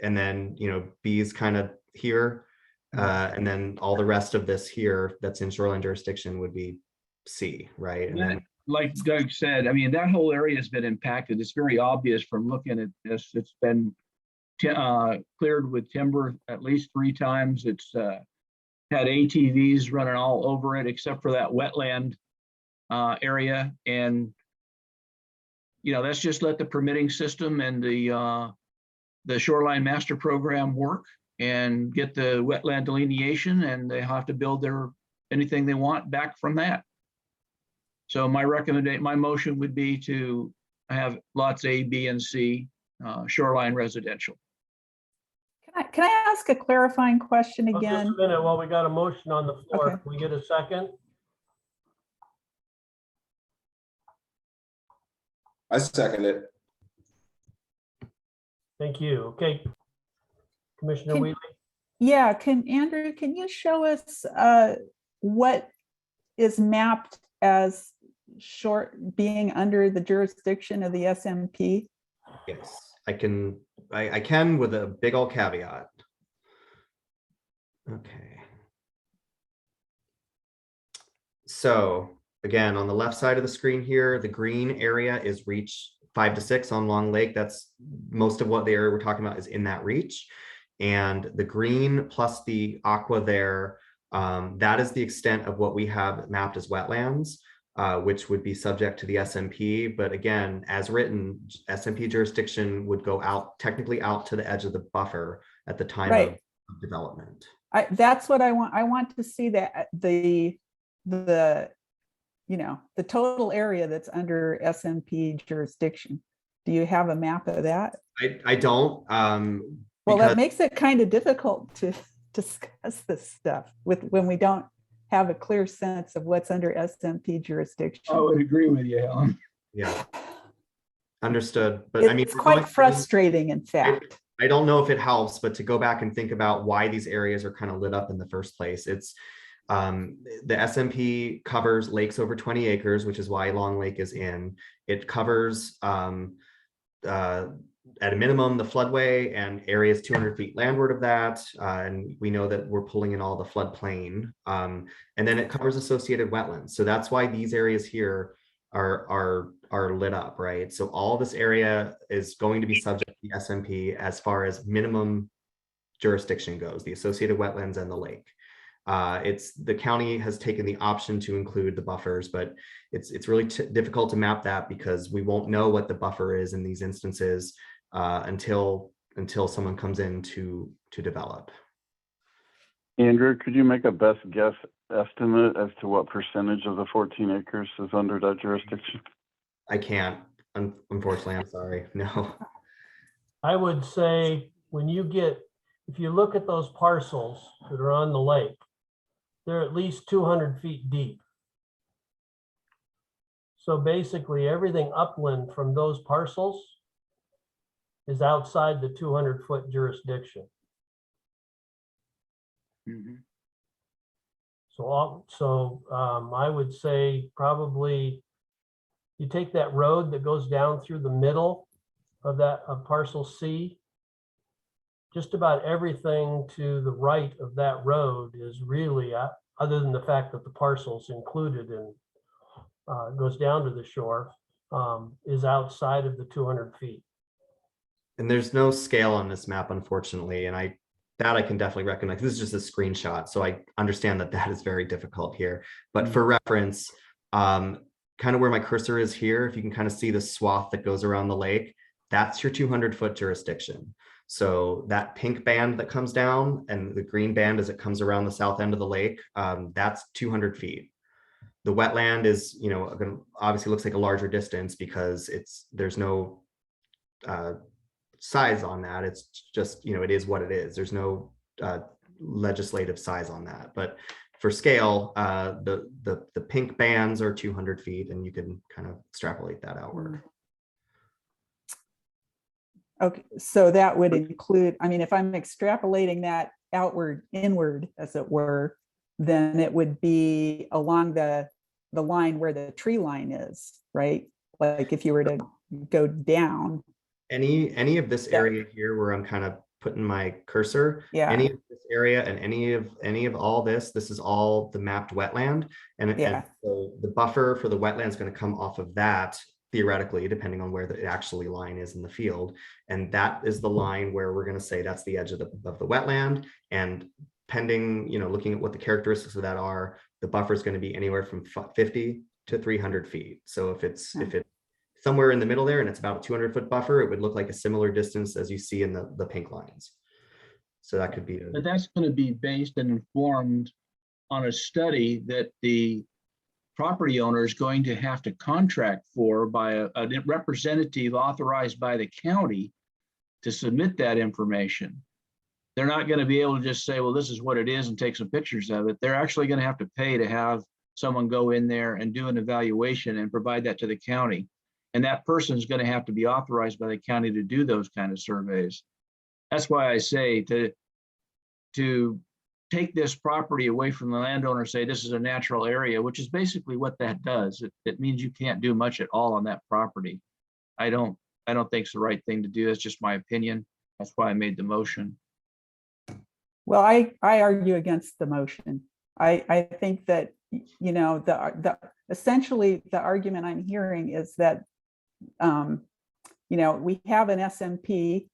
and then B is kind of here, and then all the rest of this here that's in shoreline jurisdiction would be C, right? And then, like Doug said, I mean, that whole area has been impacted. It's very obvious from looking at this. It's been cleared with timber at least 3 times. It's had ATVs running all over it, except for that wetland area. And let's just let the permitting system and the shoreline master program work and get the wetland delineation, and they have to build anything they want back from that. So my motion would be to have lots A, B, and C shoreline residential. Can I ask a clarifying question again? Just a minute while we got a motion on the floor. Okay. Can we get a second? I second it. Thank you. Okay. Commissioner Can- Wheatley? Yeah, Andrew, can you show us what is mapped as being under the jurisdiction of the SMP? Yes, I can with a big old caveat. Okay. So again, on the left side of the screen here, the green area is reach 5 to 6 on Long Lake. That's most of what the area we're talking about is in that reach. And the green plus the aqua there, that is the extent of what we have mapped as wetlands, which would be subject to the SMP. But again, as written, SMP jurisdiction would go out, technically out to the edge of the buffer at the time Right. of development. That's what I want. I want to see that the the total area that's under SMP jurisdiction. Do you have a map of that? I don't. Well, because that makes it kind of difficult to discuss this stuff when we don't have a clear sense of what's under SMP jurisdiction. I would agree with you, Helen. yeah, understood. But I mean, It's quite frustrating, in fact. I don't know if it helps, but to go back and think about why these areas are kind of lit up in the first place. It's the SMP covers lakes over 20 acres, which is why Long Lake is in. It covers at a minimum the floodway and areas 200 feet landward of that. And we know that we're pulling in all the floodplain. And then it covers associated wetlands. So that's why these areas here are lit up, right? So all this area is going to be subject to the SMP as far as minimum jurisdiction goes, the associated wetlands and the lake. It's the county has taken the option to include the buffers, but it's really difficult to map that because we won't know what the buffer is in these instances until someone comes in to develop. Andrew, could you make a best guess estimate as to what percentage of the 14 acres is under that jurisdiction? I can't, unfortunately, I'm sorry, no. I would say if you look at those parcels that are on the lake, they're at least 200 feet deep. So basically everything upland from those parcels is outside the 200-foot jurisdiction. So I would say probably you take that road that goes down through the middle of parcel C, just about everything to the right of that road is really, other than the fact that the parcel's included and goes down to the shore, is outside of the 200 feet. And there's no scale on this map, unfortunately, and I can definitely recognize. This is just a screenshot, so I understand that is very difficult here. But for reference, kind of where my cursor is here, if you can kind of see the swath that goes around the lake, that's your 200-foot jurisdiction. So that pink band that comes down and the green band as it comes around the south end of the lake, that's 200 feet. The wetland is, obviously looks like a larger distance because there's no size on that. It's just, it is what it is. There's no legislative size on that. But for scale, the pink bands are 200 feet, and you can kind of extrapolate that outward. Okay, so that would include, if I'm extrapolating that inward, as it were, then it would be along the line where the tree line is, right? Like if you were to go down. Any of this area here where I'm kind of putting my cursor, yeah. Any of this area and any of all this is all the mapped wetland. And so the buffer for the wetland is going to come off of that, theoretically, depending on where the actually line is in the field. And that is the line where we're going to say that's the edge of the wetland. And pending, looking at what the characteristics of that are, the buffer is going to be anywhere from 50 to 300 feet. So if it's somewhere in the middle there and it's about a 200-foot buffer, it would look like a similar distance as you see in the pink lines. So that could be. But that's going to be based and informed on a study that the property owner is going to have to contract for by a representative authorized by the county to submit that information. They're not going to be able to just say, well, this is what it is and take some pictures of it. They're actually going to have to pay to have someone go in there and do an evaluation and provide that to the county. And that person is going to have to be authorized by the county to do those kind of surveys. That's why I say to to take this property away from the landowner, say this is a natural area, which is basically what that does. It means you can't do much at all on that property. I don't think it's the right thing to do. That's just my opinion. That's why I made the motion. Well, I argue against the motion. I think that, you know, essentially the argument I'm hearing is that, you know, we have an SMP,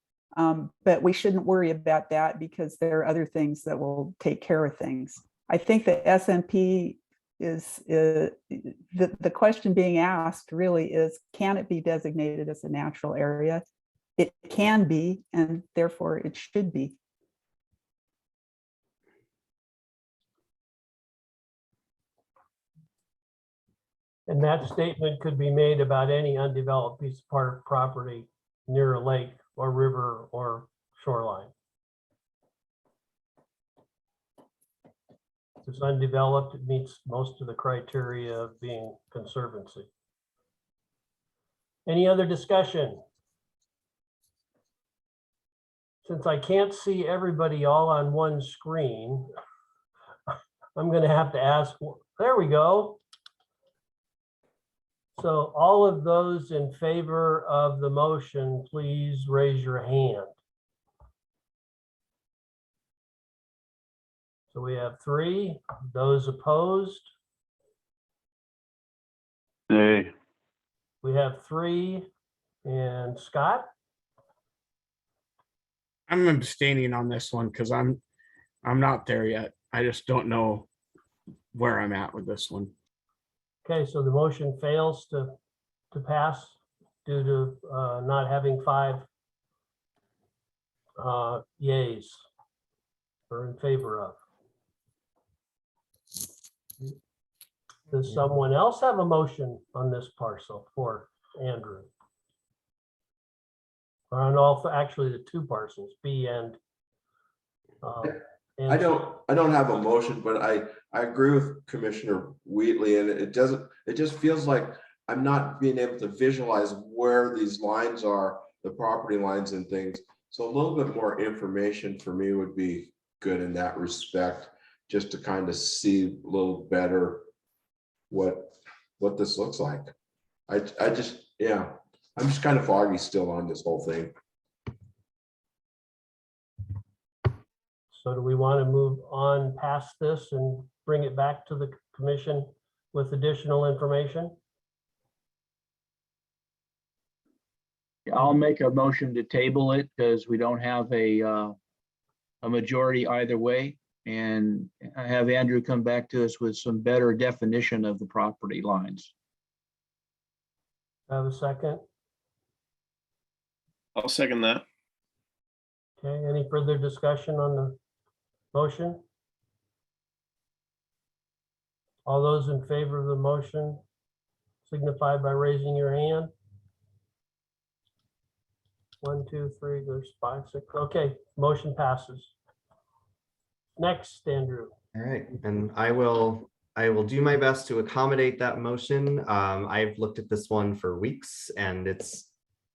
but we shouldn't worry about that because there are other things that will take care of things. I think that SMP is, the question being asked really is, can it be designated as a natural area? It can be, and therefore it should be. And that statement could be made about any undeveloped piece of property near a lake or river or shoreline. If it's undeveloped, it meets most of the criteria of being conservancy. Any other discussion? Since I can't see everybody all on one screen, I'm going to have to ask, there we go. So all of those in favor of the motion, please raise your hand. So we have 3. Those opposed, Nay. we have 3. And Scott? I'm abstaining on this one because I'm not there yet. I just don't know where I'm at with this one. Okay, so the motion fails to pass due to not having 5 yays or in favor of. Does someone else have a motion on this parcel for Andrew? Or on all, actually the 2 parcels, B and I don't have a motion, but I agree with Commissioner Wheatley, and it just feels like I'm not being able to visualize where these lines are, the property lines and things. So a little bit more information for me would be good in that respect, just to kind of see a little better what this looks like. I just, yeah, I'm just kind of foggy still on this whole thing. So do we want to move on past this and bring it back to the commission with additional information? I'll make a motion to table it because we don't have a majority either way. And I have Andrew come back to us with some better definition of the property lines. Have a second? I'll second that. Okay, any further discussion on the motion? All those in favor of the motion signify by raising your hand. 1, 2, 3, there's 5, 6. Okay, motion passes. Next, Andrew. All right, and I will do my best to accommodate that motion. I've looked at this one for weeks and it's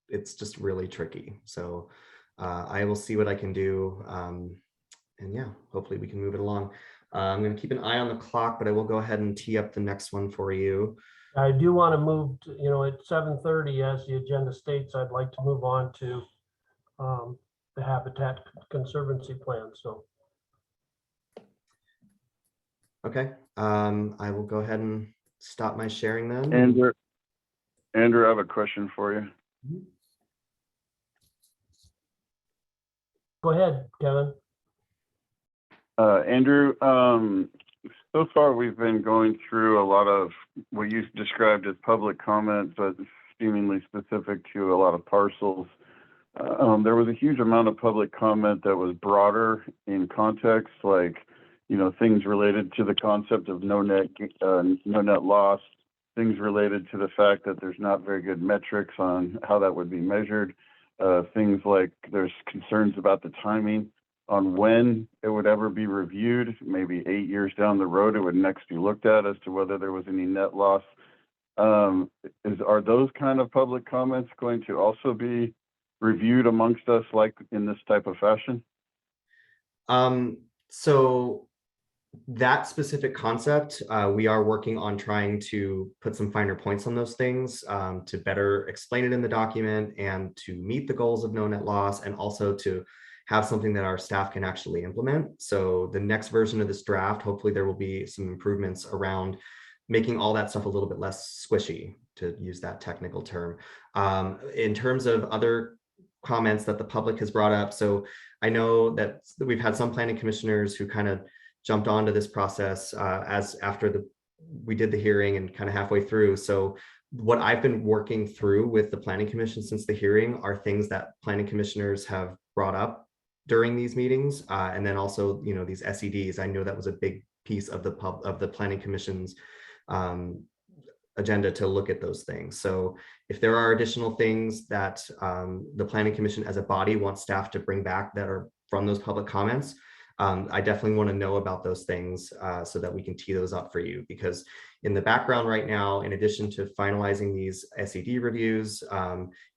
just really tricky. So I will see what I can do. And yeah, hopefully we can move it along. I'm going to keep an eye on the clock, but I will go ahead and tee up the next one for you. I do want to move to, at 7:30, as the agenda states, I'd like to move on to the Habitat Conservancy plan. So. Okay, I will go ahead and stop my sharing then. Andrew, I have a question for you. Go ahead, Kevin. Andrew, so far we've been going through a lot of what you described as public comment, but seemingly specific to a lot of parcels. There was a huge amount of public comment that was broader in context, like, things related to the concept of no net loss, things related to the fact that there's not very good metrics on how that would be measured, things like there's concerns about the timing on when it would ever be reviewed. Maybe 8 years down the road, it would next be looked at as to whether there was any net loss. Are those kind of public comments going to also be reviewed amongst us, like in this type of fashion? So that specific concept, we are working on trying to put some finer points on those things, to better explain it in the document and to meet the goals of no net loss, and also to have something that our staff can actually implement. So the next version of this draft, hopefully there will be some improvements around making all that stuff a little bit less squishy, to use that technical term. In terms of other comments that the public has brought up, so I know that we've had some planning commissioners who kind of jumped onto this process as after we did the hearing and kind of halfway through. So what I've been working through with the planning commission since the hearing are things that planning commissioners have brought up during these meetings, and then also, you know, these SEDs. I know that was a big piece of the planning commission's agenda to look at those things. So if there are additional things that the planning commission as a body wants staff to bring back that are from those public comments, I definitely want to know about those things so that we can tee those up for you. Because in the background right now, in addition to finalizing these SED reviews,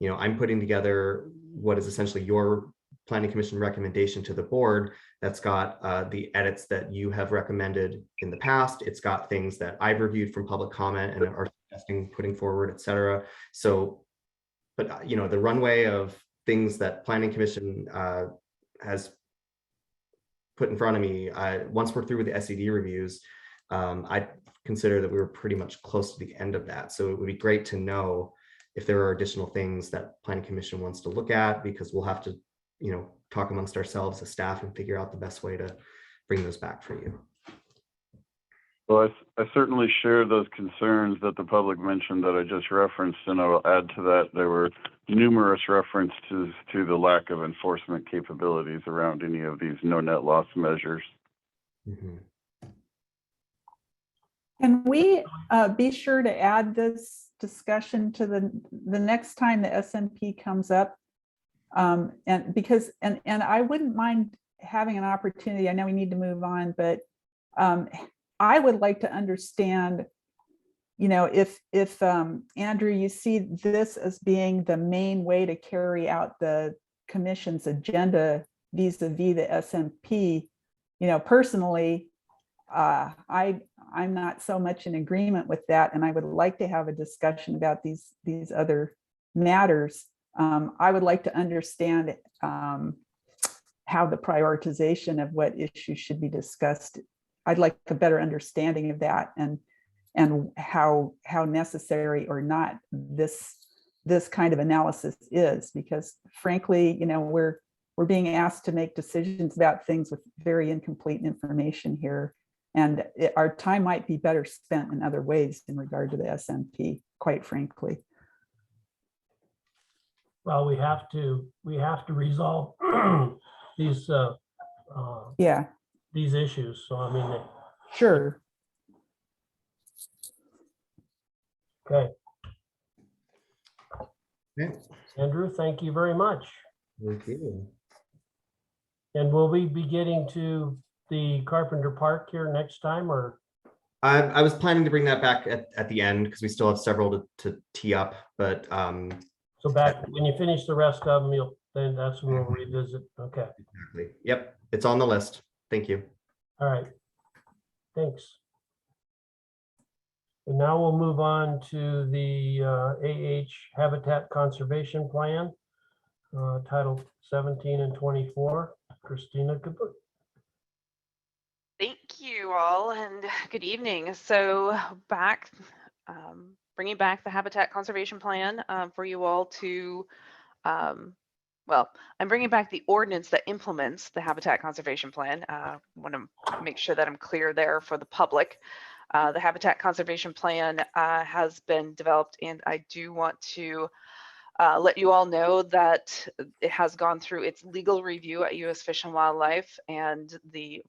you know, I'm putting together what is essentially your planning commission recommendation to the board that's got the edits that you have recommended in the past. It's got things that I've reviewed from public comment and are suggesting putting forward, et cetera. So, but you know, the runway of things that planning commission has put in front of me, once we're through with the SED reviews, I consider that we were pretty much close to the end of that. So it would be great to know if there are additional things that planning commission wants to look at, because we'll have to, you know, talk amongst ourselves as staff and figure out the best way to bring those back for you. Well, I certainly share those concerns that the public mentioned that I just referenced, and I will add to that there were numerous references to the lack of enforcement capabilities around any of these no net loss measures. Mm-hmm. Can we be sure to add this discussion to the next time the SMP comes up? And because I wouldn't mind having an opportunity. I know we need to move on, but I would like to understand, you know, if Andrew, you see this as being the main way to carry out the commission's agenda vis-a-vis the SMP. You know, personally, I'm not so much in agreement with that, and I would like to have a discussion about these other matters. I would like to understand how the prioritization of what issues should be discussed. I'd like a better understanding of that, and how necessary or not this kind of analysis is, because frankly, you know, we're being asked to make decisions about things with very incomplete information here, and our time might be better spent in other ways in regard to the SMP, quite frankly. Well, we have to resolve these Yeah, these issues. So I mean, sure. okay. Okay. Andrew, thank you very much. Thank you. And will we be getting to the Carpenter Park here next time, or? I was planning to bring that back at the end because we still have several to tee up, but So back when you finish the rest of them, then that's when we'll revisit. Okay. exactly. Yep, it's on the list. Thank you. All right. Thanks. And now we'll move on to the AH Habitat Conservation Plan, Title 17 and 24. Christina Kaput. Thank you all, and good evening. So bringing back the Habitat Conservation Plan for you all to, well, I'm bringing back the ordinance that implements the Habitat Conservation Plan. Want to make sure that I'm clear there for the public. The Habitat Conservation Plan has been developed, and I do want to let you all know that it has gone through its legal review at U.S. Fish and Wildlife, and the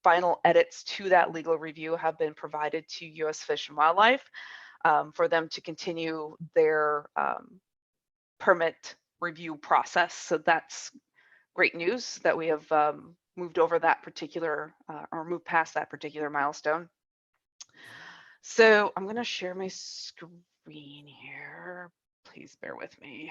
final edits to that legal review have been provided to U.S. Fish and Wildlife for them to continue their permit review process. So that's great news that we have moved over that particular or moved past that particular milestone. So I'm going to share my screen here. Please bear with me.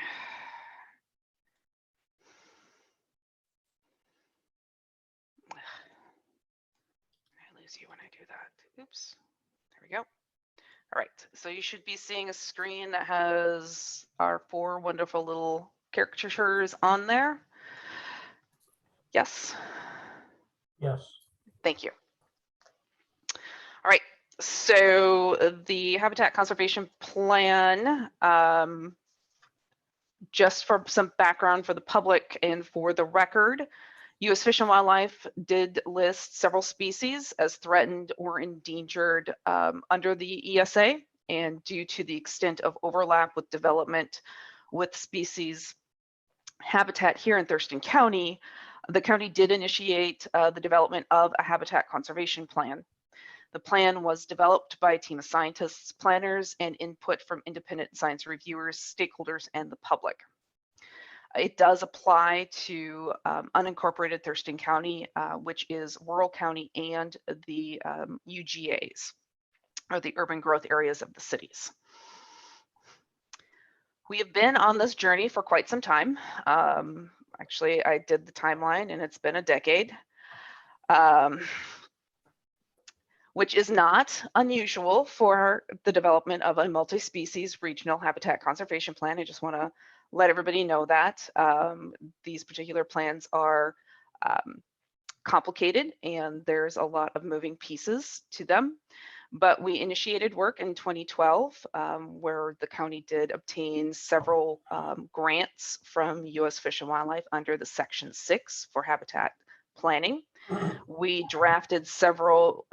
confuse you when I do that. Oops. There we go. All right, so you should be seeing a screen that has our 4 wonderful little caricatures on there. Yes, Yes. thank you. All right, so the Habitat Conservation Plan, just for some background for the public and for the record, U.S. Fish and Wildlife did list several species as threatened or endangered under the ESA, and due to the extent of overlap with development with species habitat here in Thurston County, the county did initiate the development of a habitat conservation plan. The plan was developed by a team of scientists, planners, and input from independent science reviewers, stakeholders, and the public. It does apply to unincorporated Thurston County, which is rural county, and the UGAs, or the urban growth areas of the cities. We have been on this journey for quite some time. Actually, I did the timeline and it's been a decade, which is not unusual for the development of a multi-species regional habitat conservation plan. I just want to let everybody know that these particular plans are complicated and there's a lot of moving pieces to them. But we initiated work in 2012 where the county did obtain several grants from U.S. Fish and Wildlife under the Section 6 for habitat planning. We drafted several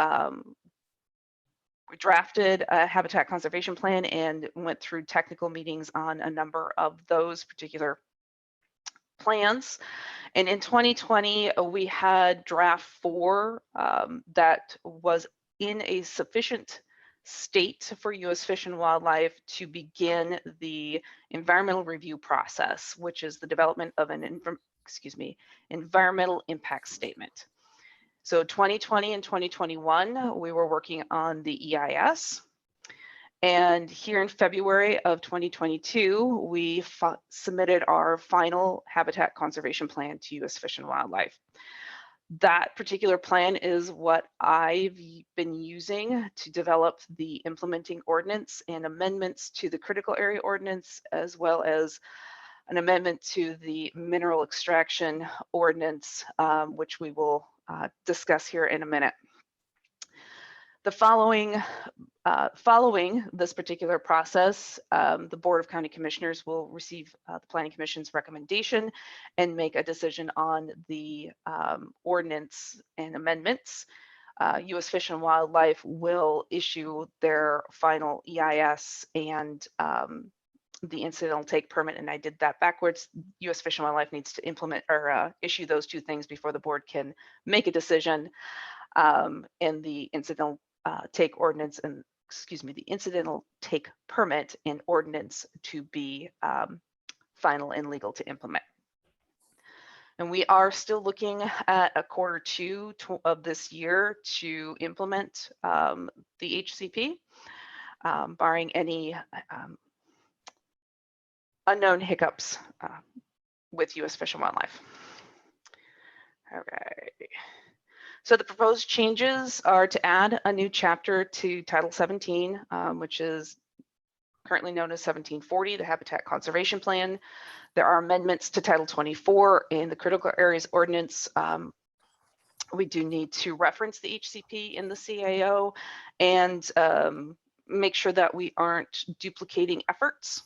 we drafted a habitat conservation plan and went through technical meetings on a number of those particular plans. And in 2020, we had draft 4 that was in a sufficient state for U.S. Fish and Wildlife to begin the environmental review process, which is the development of an environmental impact statement. So 2020 and 2021, we were working on the EIS. And here in February of 2022, we submitted our final habitat conservation plan to U.S. Fish and Wildlife. That particular plan is what I've been using to develop the implementing ordinance and amendments to the critical area ordinance, as well as an amendment to the mineral extraction ordinance, which we will discuss here in a minute. The following this particular process, the Board of County Commissioners will receive the Planning Commission's recommendation and make a decision on the ordinance and amendments. U.S. Fish and Wildlife will issue their final EIS and the incidental take permit, and I did that backwards. U.S. Fish and Wildlife needs to implement or issue those 2 things before the board can make a decision. And the incidental take ordinance and the incidental take permit and ordinance to be final and legal to implement. And we are still looking at a Q2 of this year to implement the HCP, barring any unknown hiccups with U.S. Fish and Wildlife. Okay. So the proposed changes are to add a new chapter to Title 17, which is currently known as 1740, the Habitat Conservation Plan. There are amendments to Title 24 in the Critical Areas Ordinance. We do need to reference the HCP in the CAO and make sure that we aren't duplicating efforts.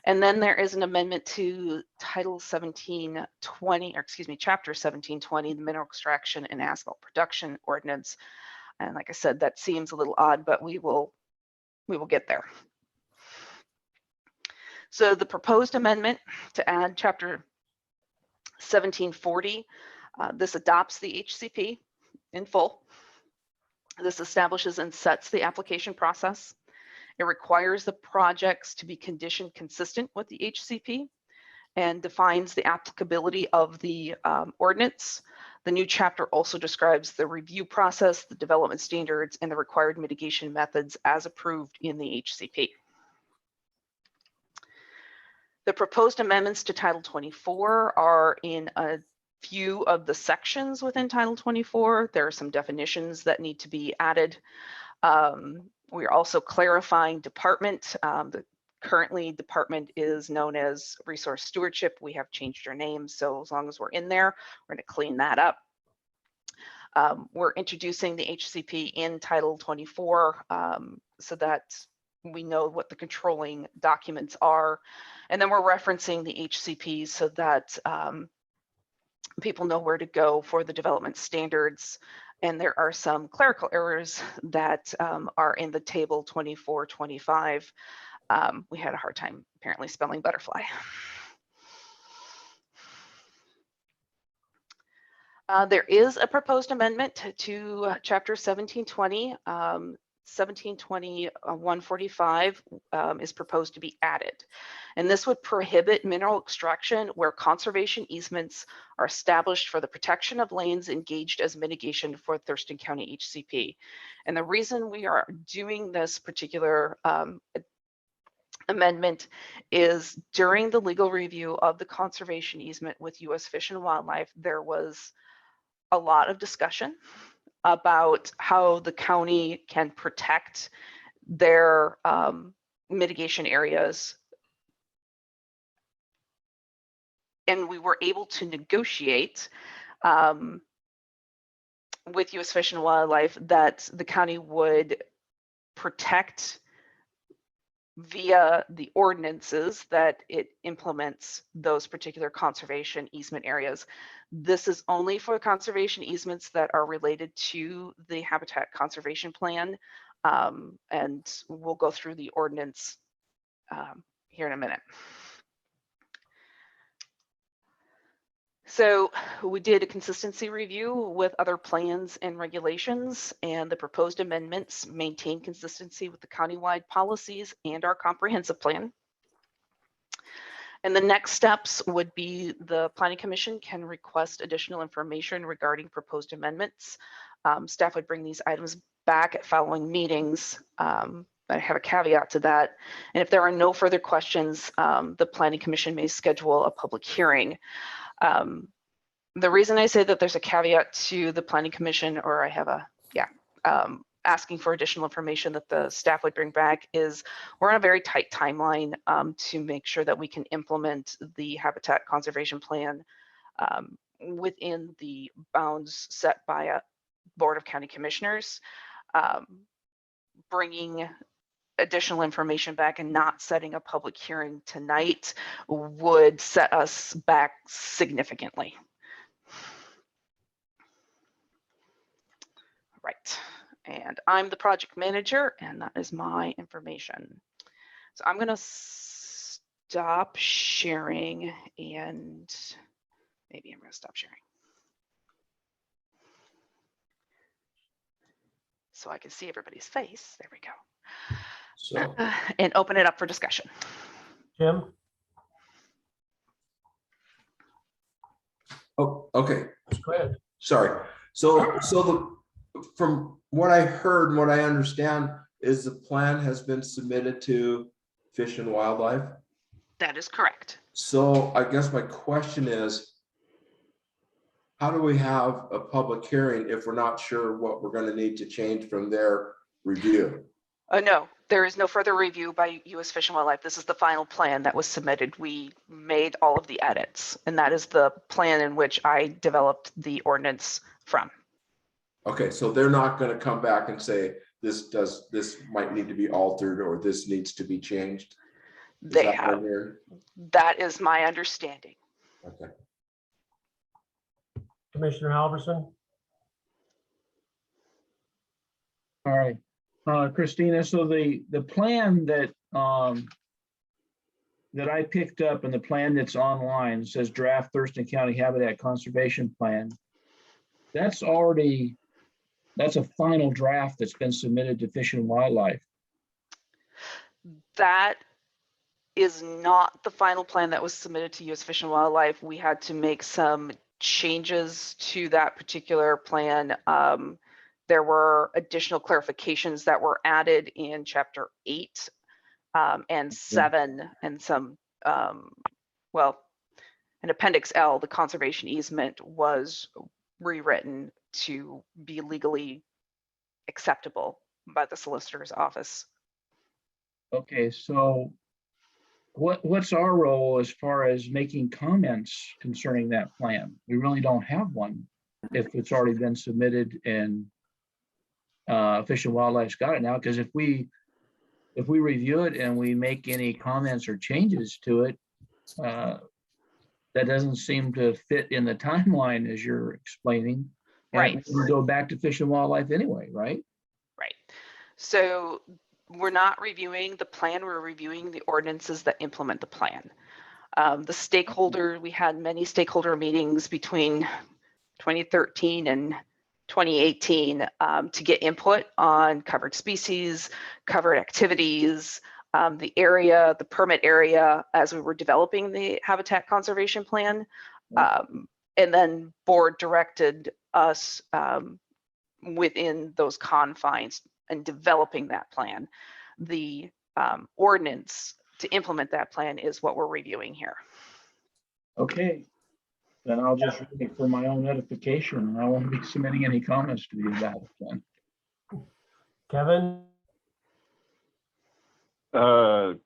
And then there is an amendment to Title 1720, or excuse me, Chapter 1720, the Mineral Extraction and Asphalt Production Ordinance. And like I said, that seems a little odd, but we will get there. So the proposed amendment to add Chapter 1740, this adopts the HCP in full. This establishes and sets the application process. It requires the projects to be condition consistent with the HCP and defines the applicability of the ordinance. The new chapter also describes the review process, the development standards, and the required mitigation methods as approved in the HCP. The proposed amendments to Title 24 are in a few of the sections within Title 24. There are some definitions that need to be added. We're also clarifying department. Currently, department is known as Resource Stewardship. We have changed our name, so as long as we're in there, we're going to clean that up. We're introducing the HCP in Title 24 so that we know what the controlling documents are. And then we're referencing the HCPs so that people know where to go for the development standards. And there are some clerical errors that are in the table 2425. We had a hard time apparently spelling butterfly. There is a proposed amendment to Chapter 1720. 1720 145 is proposed to be added. And this would prohibit mineral extraction where conservation easements are established for the protection of lands engaged as mitigation for Thurston County HCP. And the reason we are doing this particular amendment is during the legal review of the conservation easement with U.S. Fish and Wildlife, there was a lot of discussion about how the county can protect their mitigation areas. And we were able to negotiate with U.S. Fish and Wildlife that the county would protect via the ordinances that it implements those particular conservation easement areas. This is only for conservation easements that are related to the Habitat Conservation Plan. And we'll go through the ordinance here in a minute. So we did a consistency review with other plans and regulations, and the proposed amendments maintain consistency with the countywide policies and our comprehensive plan. And the next steps would be the Planning Commission can request additional information regarding proposed amendments. Staff would bring these items back at following meetings. I have a caveat to that. And if there are no further questions, the Planning Commission may schedule a public hearing. The reason I say that there's a caveat to the Planning Commission, or I have a, asking for additional information that the staff would bring back, is we're on a very tight timeline to make sure that we can implement the Habitat Conservation Plan within the bounds set by a Board of County Commissioners. Bringing additional information back and not setting a public hearing tonight would set us back significantly. Right, and I'm the project manager, and that is my information. So I'm gonna stop sharing, and maybe I'm gonna stop sharing so I can see everybody's face. There we go. So, And open it up for discussion. Jim? oh, okay, Go ahead. sorry. From what I heard and what I understand is the plan has been submitted to Fish and Wildlife. That is correct. So I guess my question is, how do we have a public hearing if we're not sure what we're going to need to change from their review? No, there is no further review by U.S. Fish and Wildlife. This is the final plan that was submitted. We made all of the edits, and that is the plan in which I developed the ordinance from. Okay, so they're not going to come back and say this might need to be altered or this needs to be changed. They have. That is my understanding. Okay. Commissioner Halverson? All right, Christina, so the plan that that I picked up and the plan that's online says draft Thurston County Habitat Conservation Plan. That's a final draft that's been submitted to Fish and Wildlife. That is not the final plan that was submitted to U.S. Fish and Wildlife. We had to make some changes to that particular plan. There were additional clarifications that were added in Chapter 8 and 7, and some, and in Appendix L, the conservation easement was rewritten to be legally acceptable by the solicitor's office. Okay, so what's our role as far as making comments concerning that plan? We really don't have one if it's already been submitted and Fish and Wildlife's got it now, because if we review it and we make any comments or changes to it, that doesn't seem to fit in the timeline as you're explaining. And Right. we go back to Fish and Wildlife anyway, right? Right. So we're not reviewing the plan, we're reviewing the ordinances that implement the plan. We had many stakeholder meetings between 2013 and 2018 to get input on covered species, covered activities, the area, the permit area as we were developing the habitat conservation plan. And then board directed us within those confines and developing that plan. The ordinance to implement that plan is what we're reviewing here. Okay. Then I'll just read it for my own edification, and I won't be submitting any comments to you about it then. Kevin?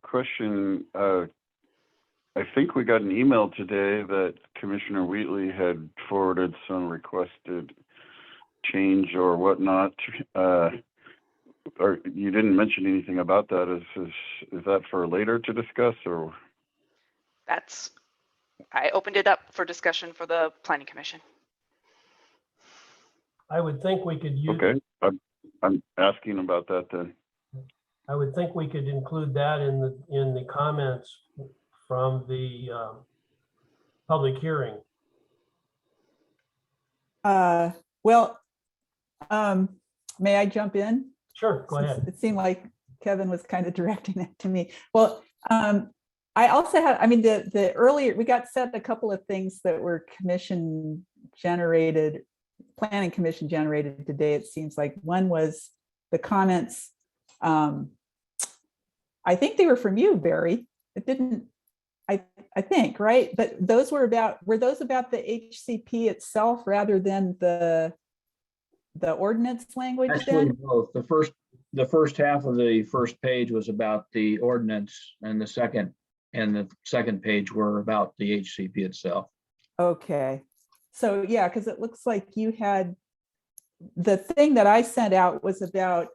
Question, I think we got an email today that Commissioner Wheatley had forwarded some requested change or whatnot. Or you didn't mention anything about that. Is that for later to discuss, or? I opened it up for discussion for the Planning Commission. I would think we could use. Okay, I'm asking about that then. I would think we could include that in the comments from the public hearing. Well, may I jump in? Sure, go ahead. It seemed like Kevin was kind of directing it to me. Well, I also had, I mean, the earlier, we got set a couple of things that were commission generated, planning commission generated today. It seems like one was the comments. I think they were from you, Barry. It didn't, I think, right? But those were those about the HCP itself rather than the ordinance language? Actually, then? both. The first half of the first page was about the ordinance, and the second page were about the HCP itself. Okay. So yeah, because it looks like you had, the thing that I sent out was about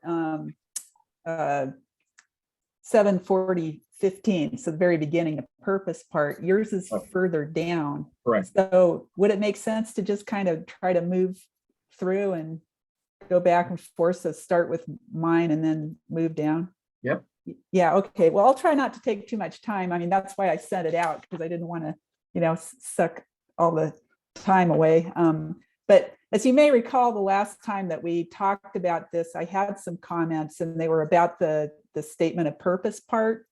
74015, so the very beginning, the purpose part. Yours is further down. Correct. So would it make sense to just kind of try to move through and go back and forth? So start with mine and then move down? Yep. Yeah, okay. Well, I'll try not to take too much time. I mean, that's why I sent it out, because I didn't want to, suck all the time away. But as you may recall, the last time that we talked about this, I had some comments and they were about the statement of purpose part.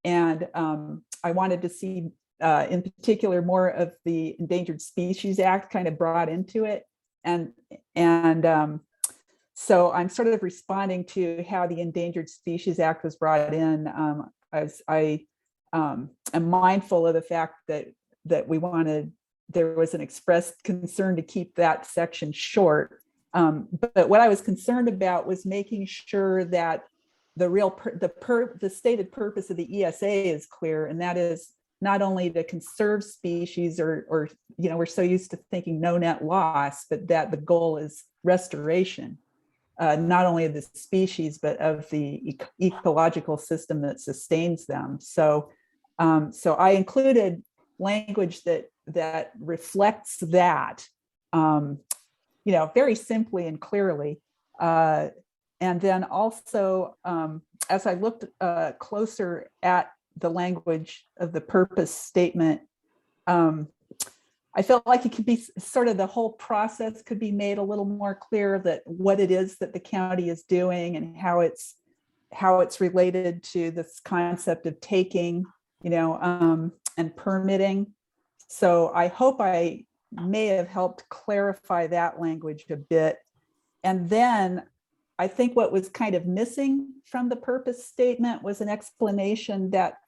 And I wanted to see in particular more of the Endangered Species Act kind of brought into it. And so I'm sort of responding to how the Endangered Species Act was brought in. I am mindful of the fact that there was an expressed concern to keep that section short. But what I was concerned about was making sure that the stated purpose of the ESA is clear, and that is not only to conserve species or we're so used to thinking no net loss, but that the goal is restoration, not only of the species, but of the ecological system that sustains them. So I included language that reflects that, very simply and clearly. And then also, as I looked closer at the language of the purpose statement, I felt like it could be sort of the whole process could be made a little more clear, that what it is that the county is doing and how it's related to this concept of taking, and permitting. So I hope I may have helped clarify that language a bit. And then I think what was kind of missing from the purpose statement was an explanation that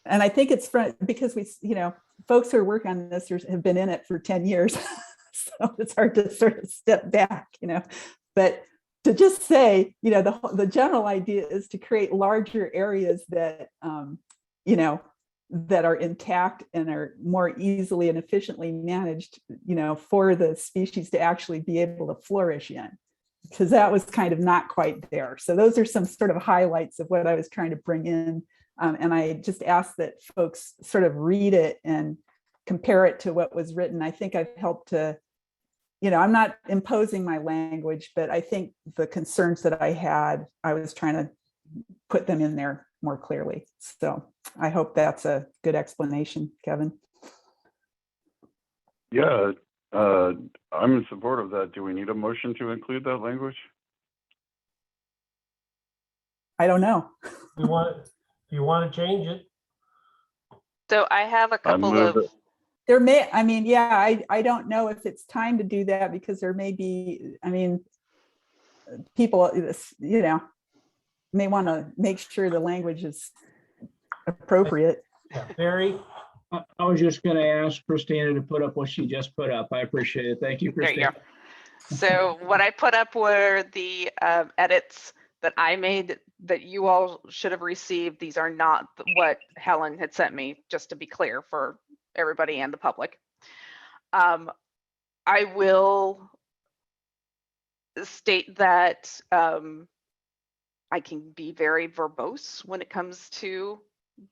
And I think it's because folks who are working on this have been in it for 10 years. So it's hard to sort of step back, but to just say, the general idea is to create larger areas that, that are intact and are more easily and efficiently managed, for the species to actually be able to flourish in, because that was kind of not quite there. So those are some sort of highlights of what I was trying to bring in. And I just ask that folks sort of read it and compare it to what was written. I think I've helped to, I'm not imposing my language, but I think the concerns that I had, I was trying to put them in there more clearly. So I hope that's a good explanation, Kevin. Yeah, I'm in support of that. Do we need a motion to include that language? I don't know. If you want to change it, So I have a couple move of, it. There may, I don't know if it's time to do that, because there may be, people, may want to make sure the language is appropriate. yeah, Barry, I was just going to ask Christina to put up what she just put up. I appreciate it. Thank you, there you go. Christina. So what I put up were the edits that I made that you all should have received. These are not what Helen had sent me, just to be clear for everybody and the public. I will state that I can be very verbose when it comes to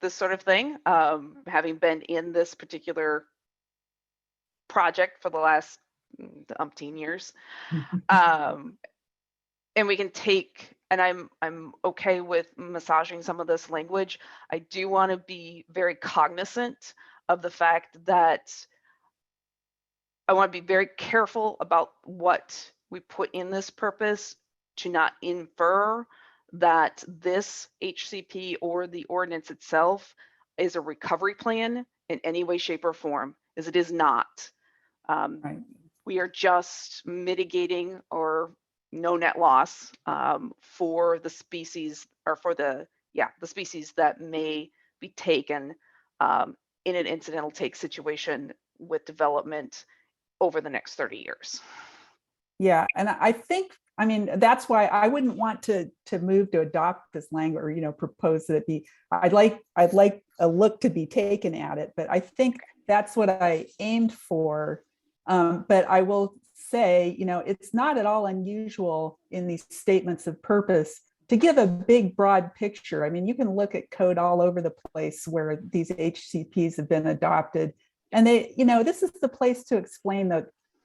this sort of thing, having been in this particular project for the last umpteen years. And we can take, and I'm okay with massaging some of this language. I do want to be very cognizant of the fact that I want to be very careful about what we put in this purpose, to not infer that this HCP or the ordinance itself is a recovery plan in any way, shape, or form, as it is not. Right. We are just mitigating or no net loss for the species, or for the species that may be taken in an incidental take situation with development over the next 30 years. Yeah, and I think, that's why I wouldn't want to move to adopt this language, or propose that it be. I'd like a look to be taken at it, but I think that's what I aimed for. But I will say, it's not at all unusual in these statements of purpose to give a big, broad picture. You can look at code all over the place where these HCPs have been adopted, and they, this is the place to explain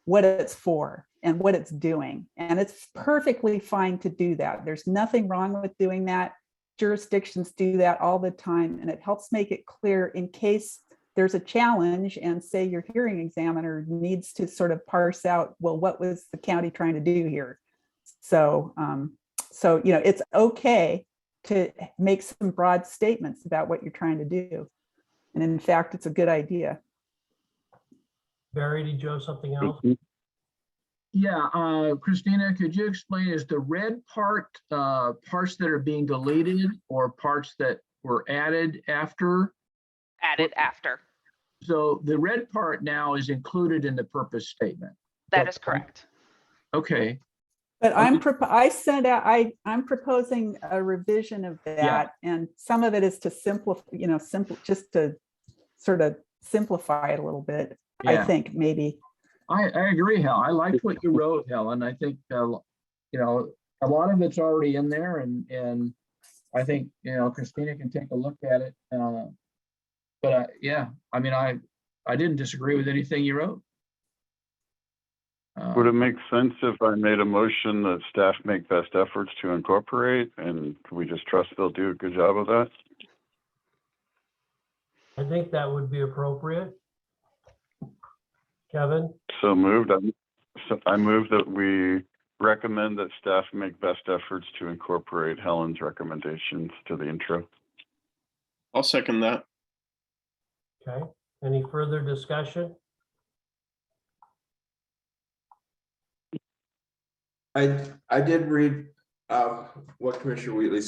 what it's for and what it's doing. And it's perfectly fine to do that. There's nothing wrong with doing that. Jurisdictions do that all the time, and it helps make it clear in case there's a challenge and say your hearing examiner needs to sort of parse out, well, what was the county trying to do here? So, it's okay to make some broad statements about what you're trying to do. And in fact, it's a good idea. Barry, did you have something else? Yeah, Christina, could you explain, is the red part parts that are being deleted or parts that were added after? Added after. So the red part now is included in the purpose statement. That is correct. Okay. But I'm proposing a revision of that, and some of it is to simplify, just to sort of simplify it a little bit. I think maybe. I agree, Helen. I liked what you wrote, Helen. I think a lot of it's already in there, and I think Christina can take a look at it. But I didn't disagree with anything you wrote. Would it make sense if I made a motion that staff make best efforts to incorporate, and can we just trust they'll do a good job of that? I think that would be appropriate. Kevin? So moved. I move that we recommend that staff make best efforts to incorporate Helen's recommendations to the intro. I'll second that. Okay, any further discussion? I did read what Commissioner Wheatley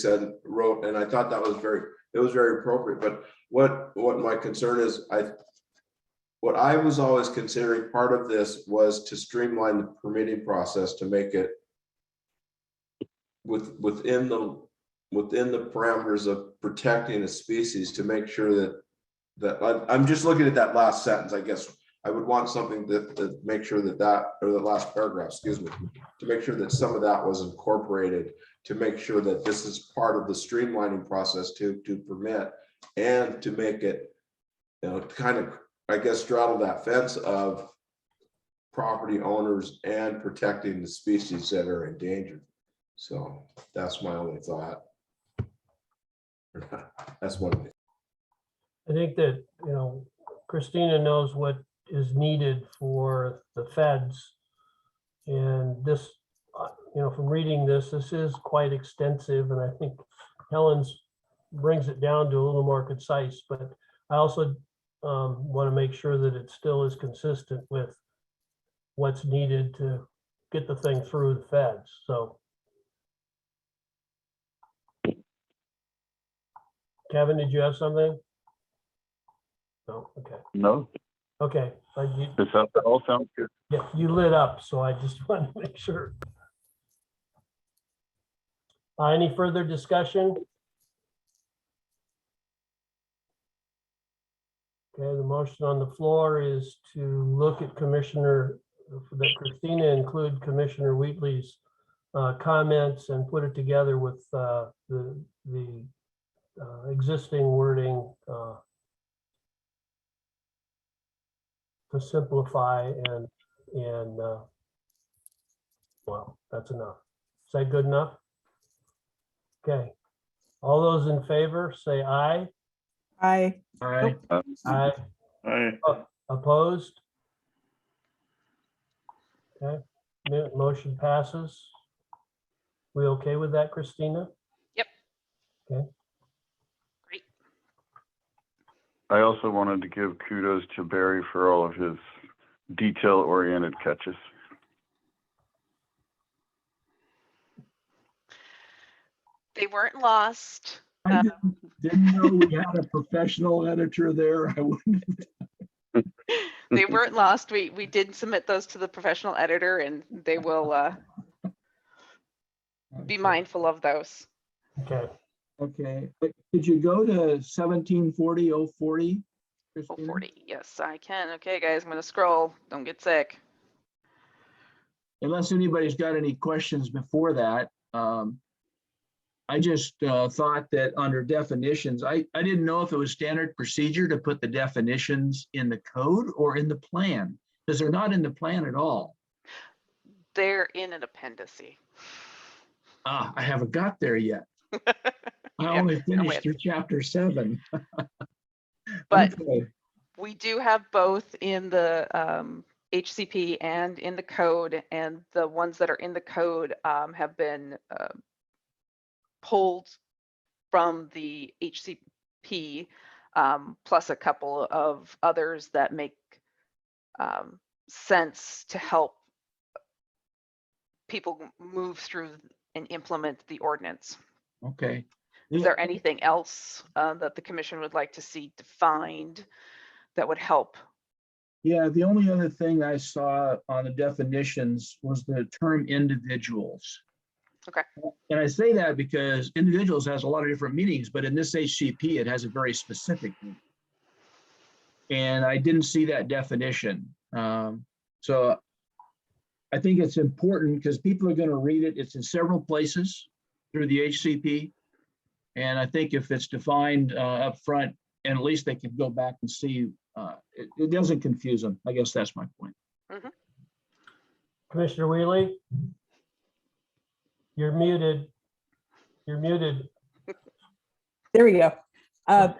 wrote, and I thought that was very appropriate. But what my concern is, what I was always considering part of this was to streamline the permitting process to make it within the parameters of protecting a species, to make sure that I'm just looking at that last sentence. I guess I would want something that make sure that or the last paragraph, excuse me, to make sure that some of that was incorporated, to make sure that this is part of the streamlining process to permit, and to make it, kind of, I guess, straddle that fence of property owners and protecting the species that are endangered. So that's my only thought. That's one of the. I think that, Christina knows what is needed for the feds. And this, from reading this is quite extensive, and I think Helen's brings it down to a little more concise, but I also want to make sure that it still is consistent with what's needed to get the thing through the feds, so. Kevin, did you have something? No, okay. No, Okay, that all sounds good. yeah, you lit up, so I just wanted to make sure. Any further discussion? Okay, the motion on the floor is to look at that Christina include Commissioner Wheatley's comments and put it together with the existing wording to simplify and well, that's enough. Is that good enough? Okay. All those in favor, say aye. I, All right. Aye. Aye. Opposed? Okay, motion passes. We okay with that, Christina? Yep. Okay. Great. I also wanted to give kudos to Barry for all of his detail-oriented catches. They weren't lost. I didn't know we had a professional editor there. I wouldn't. They weren't lost. We did submit those to the professional editor, and they will be mindful of those. Okay. Okay, but could you go to 1740-040? Christina? 40. Yes, I can. Okay, guys, I'm going to scroll. Don't get sick. Unless anybody's got any questions before that. I just thought that under definitions, I didn't know if it was standard procedure to put the definitions in the code or in the plan, because they're not in the plan at all. They're in an appendice. I haven't got there yet. I Yeah, only no finished way. through chapter 7. But Okay. we do have both in the HCP and in the code, and the ones that are in the code have been pulled from the HCP, plus a couple of others that make sense to help people move through and implement the ordinance. Okay. Is there anything else that the commission would like to see defined that would help? Yeah, the only other thing I saw on the definitions was the term individuals. Okay. And I say that because individuals has a lot of different meanings, but in this HCP, it has a very specific meaning. And I didn't see that definition. So I think it's important because people are going to read it. It's in several places through the HCP. And I think if it's defined up front, and at least they can go back and see, it doesn't confuse them. I guess that's my point. Mm-hmm. Commissioner Wheatley? You're muted. You're muted. there we go.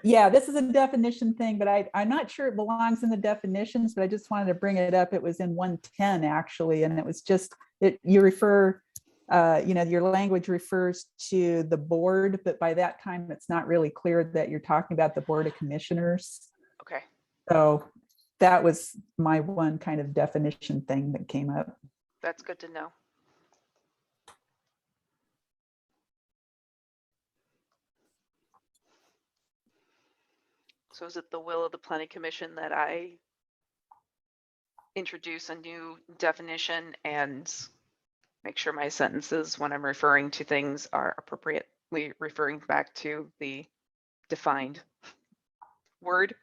Yeah, this is a definition thing, but I'm not sure it belongs in the definitions, but I just wanted to bring it up. It was in 110 actually, and it was just, you refer, your language refers to the board, but by that time, it's not really clear that you're talking about the Board of Commissioners. Okay. So that was my one kind of definition thing that came up. That's good to know. So is it the will of the planning commission that I introduce a new definition and make sure my sentences when I'm referring to things are appropriately referring back to the defined word?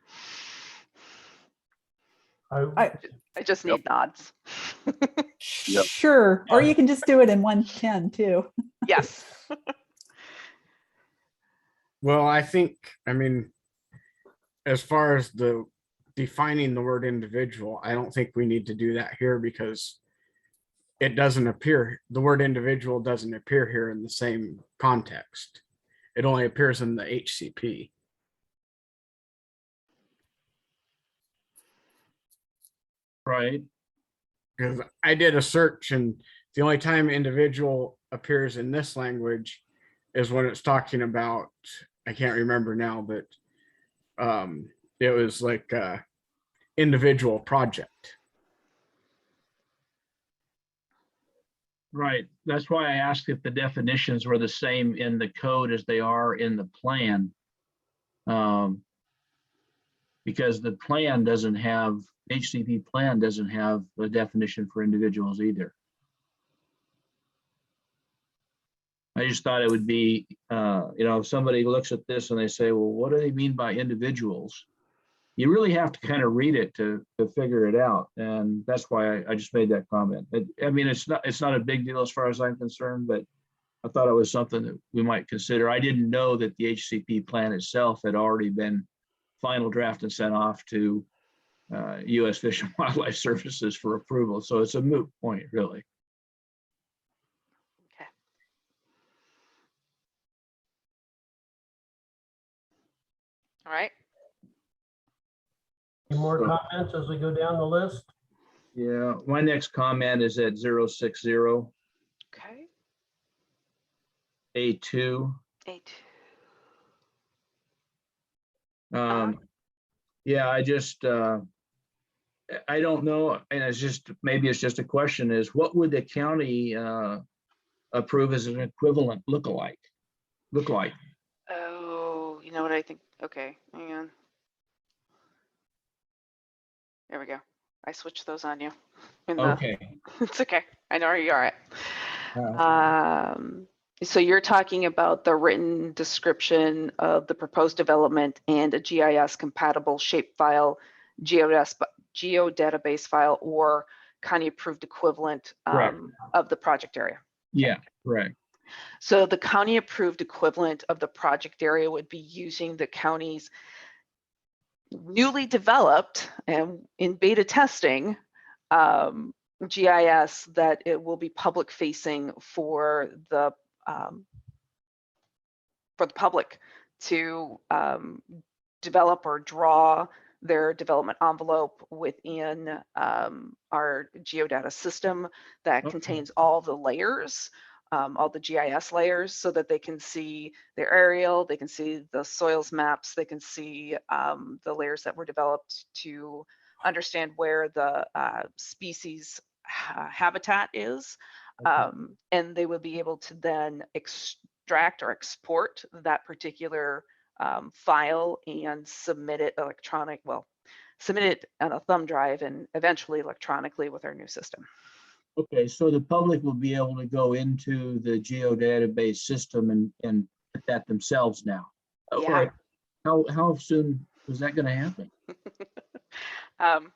I, I just need nods. Yep. Sure, or you can just do it in 110 too. Yes. Well, I mean, as far as the defining the word individual, I don't think we need to do that here because it doesn't appear, the word individual doesn't appear here in the same context. It only appears in the HCP. Right. Because I did a search and the only time individual appears in this language is when it's talking about, I can't remember now, but it was like a individual project. Right. That's why I asked if the definitions were the same in the code as they are in the plan. Because the plan doesn't have, HCP plan doesn't have a definition for individuals either. I just thought it would be, if somebody looks at this and they say, well, what do they mean by individuals? You really have to kind of read it to figure it out. And that's why I just made that comment. I mean, it's not a big deal as far as I'm concerned, but I thought it was something that we might consider. I didn't know that the HCP plan itself had already been final draft and sent off to U.S. Fish and Wildlife Services for approval. So it's a moot point, really. Okay. All right. any more So- comments as we go down the list? Yeah, my next comment is at 060 Okay. A2. 8. Yeah, I don't know, and maybe it's just a question is what would the county approve as an equivalent look like? Oh, you know what I think? Okay, hang on. There we go. I switched those on you. Okay. It's okay. I know you are at. So you're talking about the written description of the proposed development and a GIS compatible shapefile, geodatabase file, or county approved equivalent Correct. of the project area. Yeah, right. So the county approved equivalent of the project area would be using the county's newly developed and in beta testing GIS that it will be public facing for the public to develop or draw their development envelope within our geodata system that Okay. contains all the layers, all the GIS layers, so that they can see their aerial, they can see the soils maps, they can see the layers that were developed to understand where the species habitat is. And they would be able to then extract or export that particular file and submit it submit it on a thumb drive and eventually electronically with our new system. Okay, so the public will be able to go into the geodatabase system and put that themselves now. Yeah. How soon is that going to happen?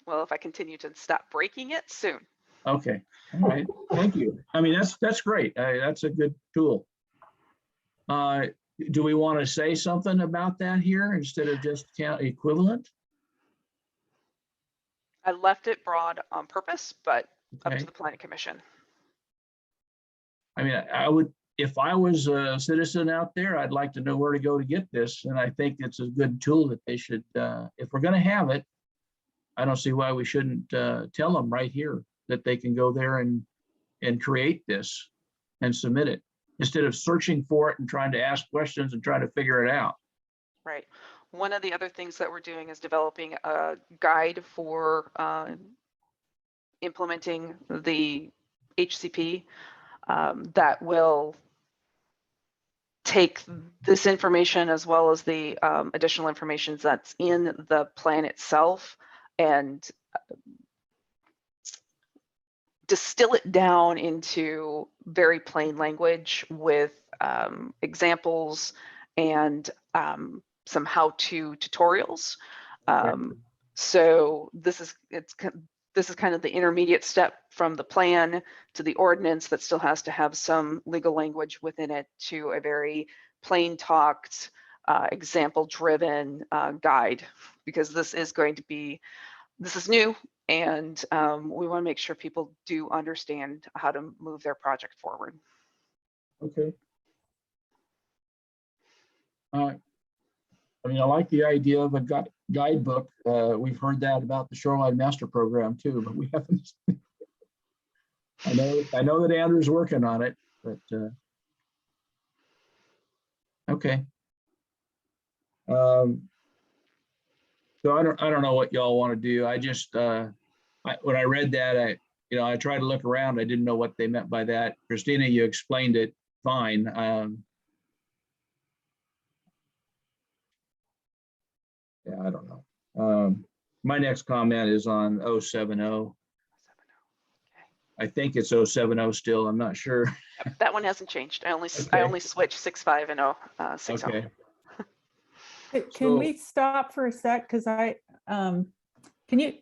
Well, if I continue to stop breaking it, soon. Okay, all right, thank you. I mean, that's great. That's a good tool. Do we want to say something about that here instead of just count equivalent? I left it broad on purpose, but up Okay. to the planning commission. I mean, I would, if I was a citizen out there, I'd like to know where to go to get this. And I think it's a good tool that they should, if we're going to have it, I don't see why we shouldn't tell them right here that they can go there and create this and submit it instead of searching for it and trying to ask questions and trying to figure it out. Right. One of the other things that we're doing is developing a guide for implementing the HCP that will take this information as well as the additional information that's in the plan itself and distill it down into very plain language with examples and some how-to tutorials. So this is kind of the intermediate step from the plan to the ordinance that still has to have some legal language within it to a very plain talked, example driven guide, because this is new, and we want to make sure people do understand how to move their project forward. Okay. I mean, I like the idea of a guidebook. We've heard that about the Shoreline Master Program too, but we haven't. I know that Andrew's working on it, but okay. So I don't know what y'all want to do. I just when I read that, I tried to look around. I didn't know what they meant by that. Christina, you explained it fine. Yeah, I don't know. My next comment is on 070. I think it's 070 still. I'm not sure. Yep, that one hasn't changed. I only Okay. switched 65 and 60. Okay. Can we stop for a sec? Because can you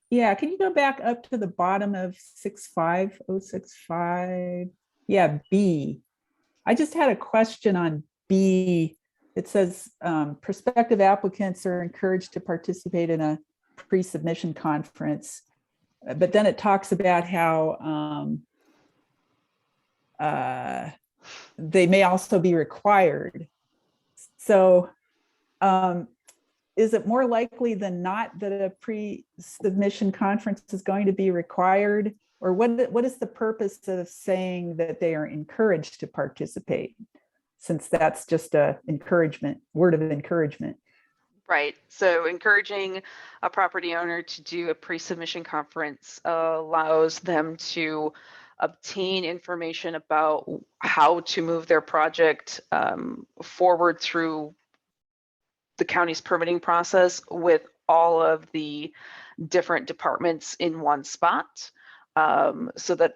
go back up to the bottom of 65065? Yeah, B. I just had a question on B. It says prospective applicants are encouraged to participate in a pre-submission conference, but then it talks about how they may also be required. So is it more likely than not that a pre-submission conference is going to be required? Or what is the purpose of saying that they are encouraged to participate? Since that's just a word of encouragement. Right. So encouraging a property owner to do a pre-submission conference allows them to obtain information about how to move their project forward through the county's permitting process with all of the different departments in one spot, so that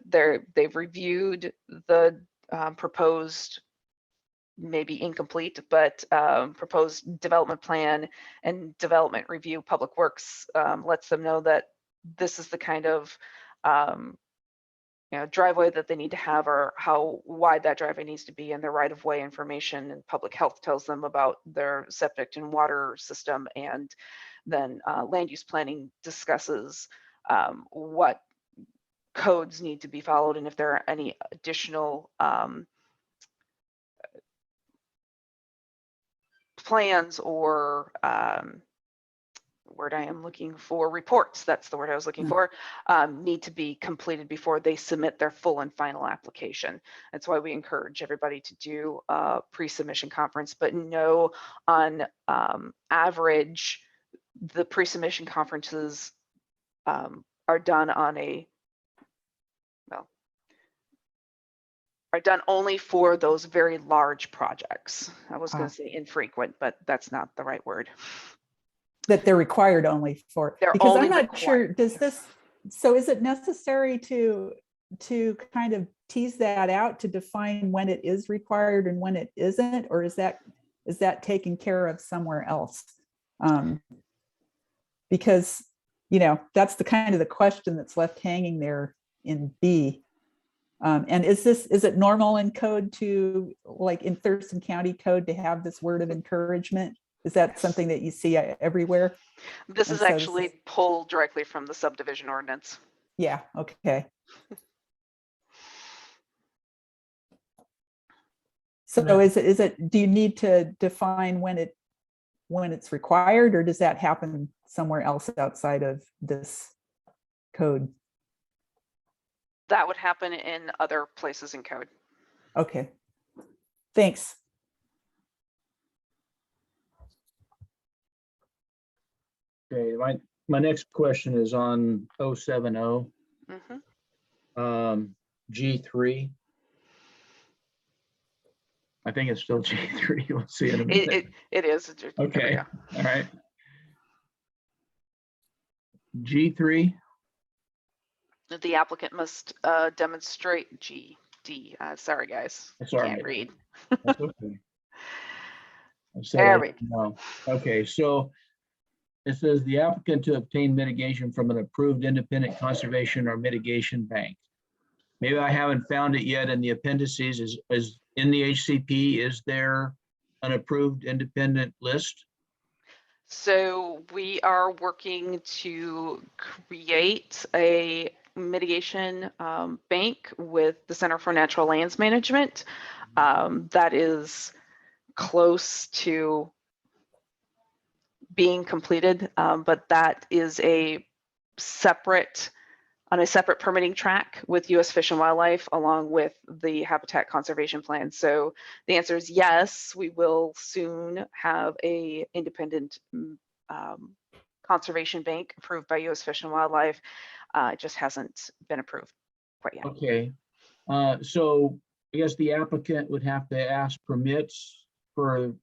they've reviewed the proposed, maybe incomplete, but proposed development plan, and development review public works lets them know that this is the kind of driveway that they need to have, or how wide that driveway needs to be, and the right of way information, and public health tells them about their septic and water system, and then land use planning discusses what codes need to be followed, and if there are any additional plans or word I am looking for, reports, that's the word I was looking for, need to be completed before they submit their full and final application. That's why we encourage everybody to do a pre-submission conference, but no, on average, the pre-submission conferences are done only for those very large projects. I was going to say infrequent, but that's not the right word. That they're required only for, They're because only I'm not required. sure, so is it necessary to kind of tease that out to define when it is required and when it isn't, or is that taken care of somewhere else? Because, that's the kind of the question that's left hanging there in B. And is it normal in code to, like in Thurston County code, to have this word of encouragement? Is that something that you see everywhere? This is actually pulled directly from the subdivision ordinance. Yeah, okay. So is it, do you need to define when it's required, or does that happen somewhere else outside of this code? That would happen in other places in code. Okay, thanks. Okay, my next question is on 070, G3. I think it's still G3. We'll see in a minute. It is. There we Okay, go. all right. G3, The applicant must demonstrate GD. Sorry, guys. That's all Can't right. read. that's okay. I said There I we didn't know. Okay, so it says the applicant to obtain mitigation from an approved independent conservation or mitigation bank. Maybe I haven't found it yet in the appendices. Is in the HCP, is there an approved independent list? So we are working to create a mitigation bank with the Center for Natural Lands Management that is close to being completed, but that is on a separate permitting track with U.S. Fish and Wildlife along with the Habitat Conservation Plan. So the answer is yes, we will soon have a independent conservation bank approved by U.S. Fish and Wildlife. It just hasn't been approved quite yet. Okay, so I guess the applicant would have to ask permits for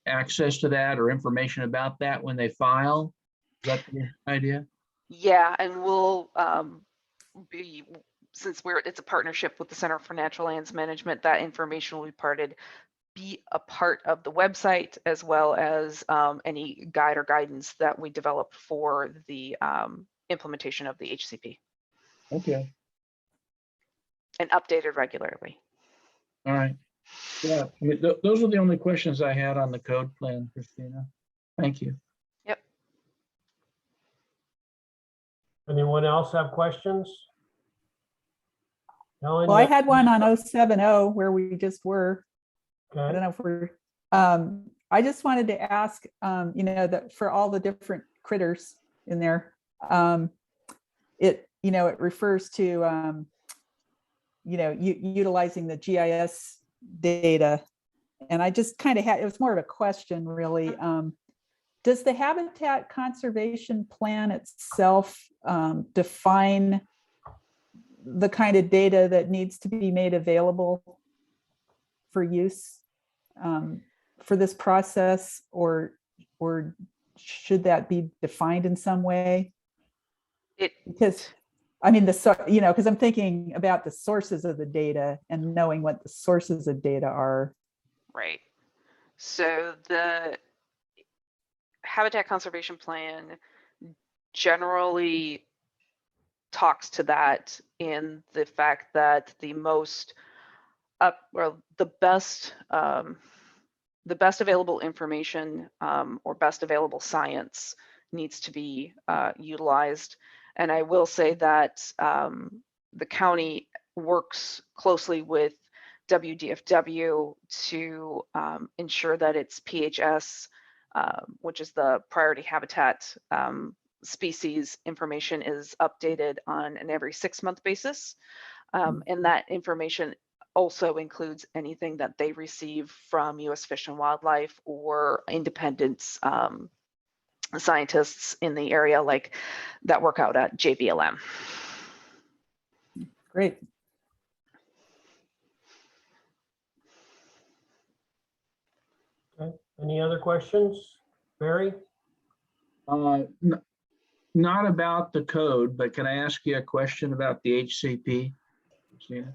access to that or information about that when they file. Is that the idea? Yeah, and we'll be, since it's a partnership with the Center for Natural Lands Management, that information will be a part of the website as well as any guide or guidance that we develop for the implementation of the HCP Okay, and updated regularly. all right. Yeah, I mean, those are the only questions I had on the code plan, Christina. Thank you. Yep. Anyone else have questions? Helen, Well, I had one on 070 where we just were. I okay. don't know if we're, I just wanted to ask, that for all the different critters in there, it refers to, utilizing the GIS data. And I just kind of it was more of a question really. Does the Habitat Conservation Plan itself define the kind of data that needs to be made available for use for this process, or should that be defined in some way? Because I mean, because I'm thinking about the sources of the data and knowing what the sources of data are. Right. So the Habitat Conservation Plan generally talks to that in the fact that the best available information or best available science needs to be utilized. And I will say that the county works closely with WDFW to ensure that its PHS, which is the priority habitat species information, is updated on an every 6-month basis. And that information also includes anything that they receive from U.S. Fish and Wildlife or independent scientists in the area, like that work out at JBLM. Great. Okay. Any other questions? Barry? Not about the code, but can I ask you a question about the HCP? Christina?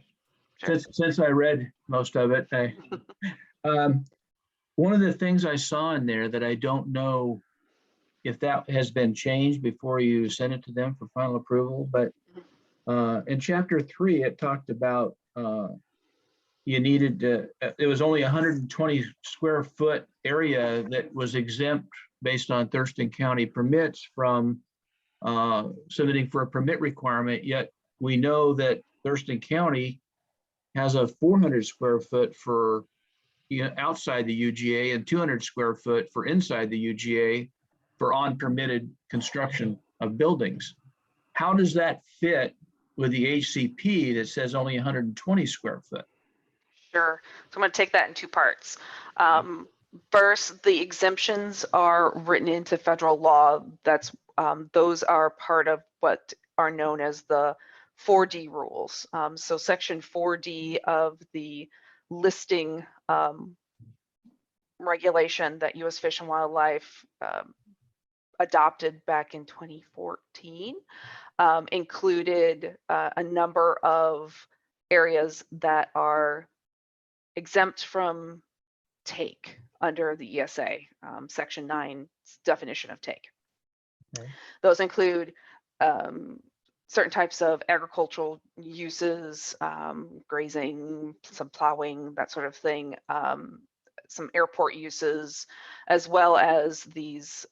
Sure. Since I read most of it, one of the things I saw in there that I don't know if that has been changed before you send it to them for final approval, but in chapter 3, it talked about you needed to, it was only 120 square foot area that was exempt based on Thurston County permits from submitting for a permit requirement, yet we know that Thurston County has a 400 square foot for outside the UGA and 200 square foot for inside the UGA for unpermitted construction of buildings. How does that fit with the HCP that says only 120 square foot? Sure. So I'm going to take that in 2 parts. First, the exemptions are written into federal law. Those are part of what are known as the 4D rules. So section 4D of the listing regulation that U.S. Fish and Wildlife adopted back in 2014 included a number of areas that are exempt from take under the ESA, Section 9 definition of take. Okay. Those include certain types of agricultural uses, grazing, some plowing, that sort of thing, some airport uses, as well as these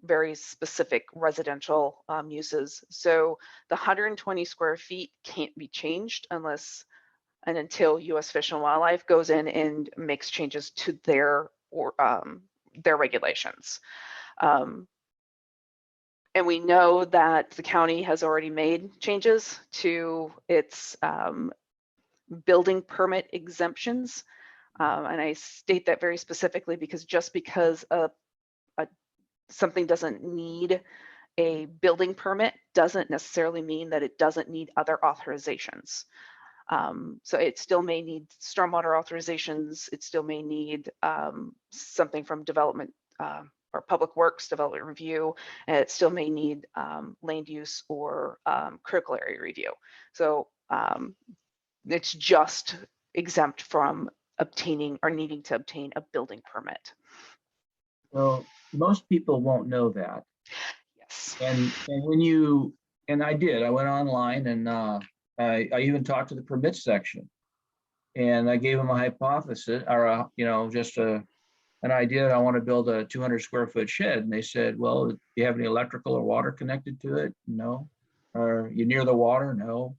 very specific residential uses. So the 120 square feet can't be changed unless and until U.S. Fish and Wildlife goes in and makes changes to their regulations. And we know that the county has already made changes to its building permit exemptions. And I state that very specifically because just because something doesn't need a building permit doesn't necessarily mean that it doesn't need other authorizations. So it still may need stormwater authorizations. It still may need something from development or public works development review, and it still may need land use or critical area review. So it's just exempt from obtaining or needing to obtain a building permit. Well, most people won't know that. Yes. And when you, and I did, I went online and I even talked to the permit section. And I gave them a hypothesis or just an idea that I want to build a 200 square foot shed. And they said, well, do you have any electrical or water connected to it? No. Are you near the water? No.